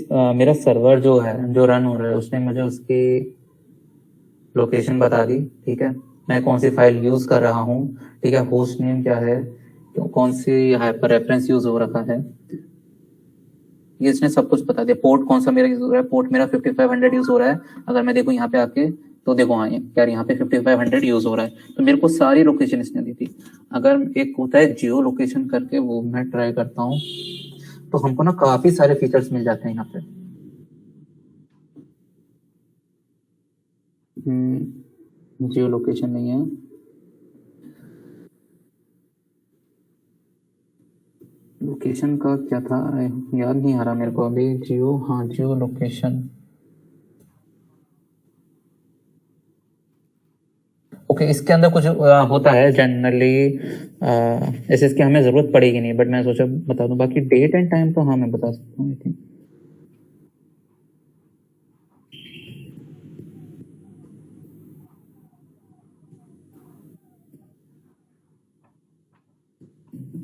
मेरा सर्वर जो है, जो रन हो रहा है, उसने मुझे उसकी लोकेशन बता दी, ठीक है। मैं कौन सी फाइल यूज कर रहा हूँ, ठीक है, होस्ट नेम क्या है, तो कौन सी हाइपर रेफरेंस यूज हो रखा है, ये इसने सब कुछ बता दिया। पोर्ट कौन सा मेरा यूज हो रहा है, पोर्ट मेरा 5500 यूज हो रहा है। अगर मैं देखूं यहाँ पे आके तो देखो हाँ यार यहाँ पे 5500 यूज हो रहा है, तो मेरे को सारी लोकेशन इसने दी थी। अगर एक होता है जियो लोकेशन करके, वो मैं ट्राई करता हूँ, तो हमको ना काफी सारे फीचर्स मिल जाते हैं यहाँ पे। जियो लोकेशन नहीं है, लोकेशन का क्या था याद नहीं आ रहा मेरे को अभी। जियो, हाँ जियो लोकेशन, ओके। इसके अंदर कुछ होता है जनरली, ऐसे इसकी हमें जरूरत पड़ेगी नहीं, बट मैं सोचा बता दूं। बाकी डेट एंड टाइम तो हाँ मैं बता सकता हूँ, आई थिंक।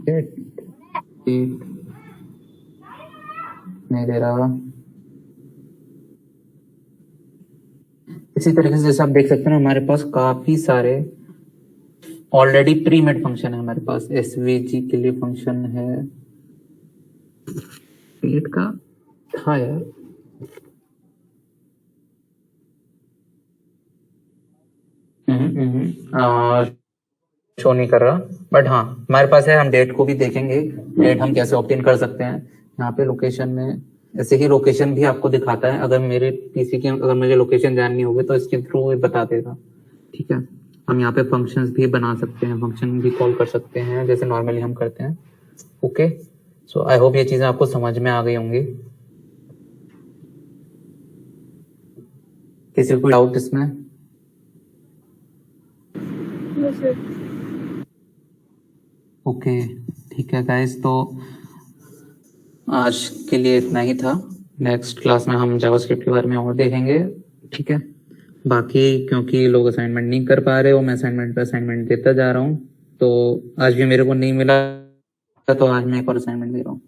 डेट नहीं दे रहा। इसी तरीके से जैसे आप देख सकते हैं हमारे पास काफी सारे ऑलरेडी प्री मेड फंक्शन है हमारे पास। एसवीजी के लिए फंक्शन है, डेट का था यार, शो नहीं कर रहा, बट हाँ हमारे पास है। हम डेट को भी देखेंगे, डेट हम कैसे ऑप्टेन कर सकते हैं। यहाँ पे लोकेशन में ऐसे ही लोकेशन भी आपको दिखाता है। अगर मेरे पीसी की अगर मुझे लोकेशन जाननी होगी तो इसके थ्रू बता देगा, ठीक है। हम यहाँ पे फंक्शंस भी बना सकते हैं, फंक्शन भी कॉल कर सकते हैं जैसे नॉर्मली हम करते हैं, ओके। सो आई होप ये चीजें आपको समझ में आ गई होंगी। किसी को डाउट इसमें? Yes sir. ओके ठीक है गाइस, तो आज के लिए इतना ही था। नेक्स्ट क्लास में हम जावास्क्रिप्ट के बारे में और देखेंगे, ठीक है। बाकी क्योंकि लोग असाइनमेंट नहीं कर पा रहे हो, मैं असाइनमेंट पे असाइनमेंट देता जा रहा हूँ। तो आज भी मेरे को नहीं मिला, तो आज मैं एक और असाइनमेंट दे रहा हूँ।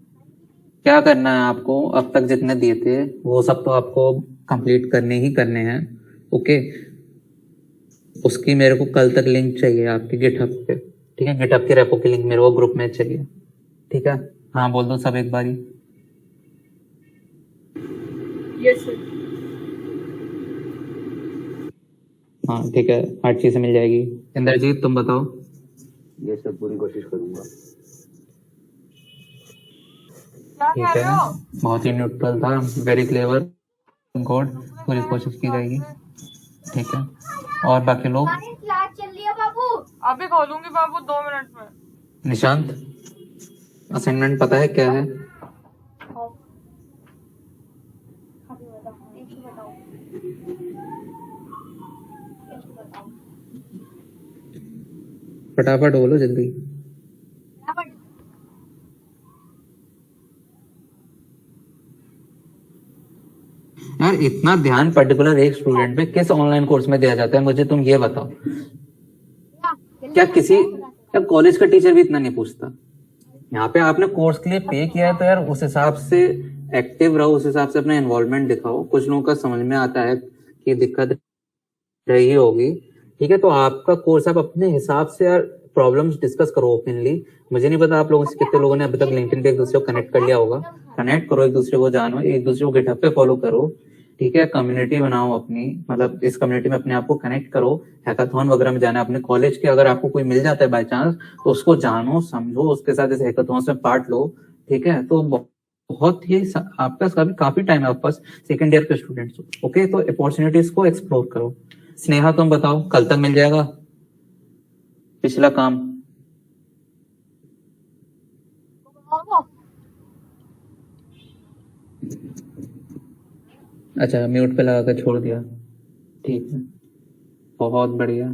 क्या करना है आपको, अब तक जितने दिए थे वो सब तो आपको कंप्लीट करने ही करने हैं, ओके। उसकी मेरे को कल तक लिंक चाहिए आपकी गिटहब पे, ठीक है। गिटहब के रेपो की लिंक मेरे को ग्रुप में चाहिए, ठीक है। हाँ बोल दो सब एक बारी। Yes sir. हाँ ठीक है, हर चीज मिल जाएगी। इंद्रजीत तुम बताओ। ये सब पूरी कोशिश करूंगा। ठीक है, बहुत ही न्यूट्रल था, वेरी क्लेवर, गुड, पूरी कोशिश की जाएगी, ठीक है। और बाकी लोग? क्लास चल रही है बाबू। अभी खोलूंगी बाबू 2 मिनट में। निशांत असाइनमेंट पता है क्या है? फटाफट बोलो जल्दी। यार इतना ध्यान पर्टिकुलर एक स्टूडेंट पे किस ऑनलाइन कोर्स में दिया जाता है, मुझे तुम ये बताओ। क्या कॉलेज का टीचर भी इतना नहीं पूछता? यहाँ पे आपने कोर्स के लिए पे किया है तो यार उस हिसाब से एक्टिव रहो, उस हिसाब से अपना इन्वॉल्वमेंट दिखाओ। कुछ लोगों का समझ में आता है कि दिक्कत रही होगी, ठीक है। तो आपका कोर्स आप अपने हिसाब से यार प्रॉब्लम्स डिस्कस करो ओपनली। मुझे नहीं पता आप लोगों से कितने लोगों ने अभी तक लिंक्डइन पे एक दूसरे को कनेक्ट कर लिया होगा। कनेक्ट करो, एक दूसरे को जानो, एक दूसरे को गिटहब पे फॉलो करो, ठीक है। कम्युनिटी बनाओ अपनी, मतलब इस कम्युनिटी में अपने आप को कनेक्ट करो। हैकाथॉन वगैरह में जाना है अपने कॉलेज के, अगर आपको कोई मिल जाता है बाय चांस तो उसको जानो, समझो, उसके साथ इस हैकाथॉन में पार्ट लो, ठीक है। तो बहुत ही आपका काफी टाइम है आपके पास, सेकेंड ईयर के स्टूडेंट्स, ओके। तो अपॉर्चुनिटीज को एक्सप्लोर करो। स्नेहा तुम बताओ, कल तक मिल जाएगा? पिछला काम। अच्छा, म्यूट पे लगा कर छोड़ दिया। ठीक है, बहुत बढ़िया।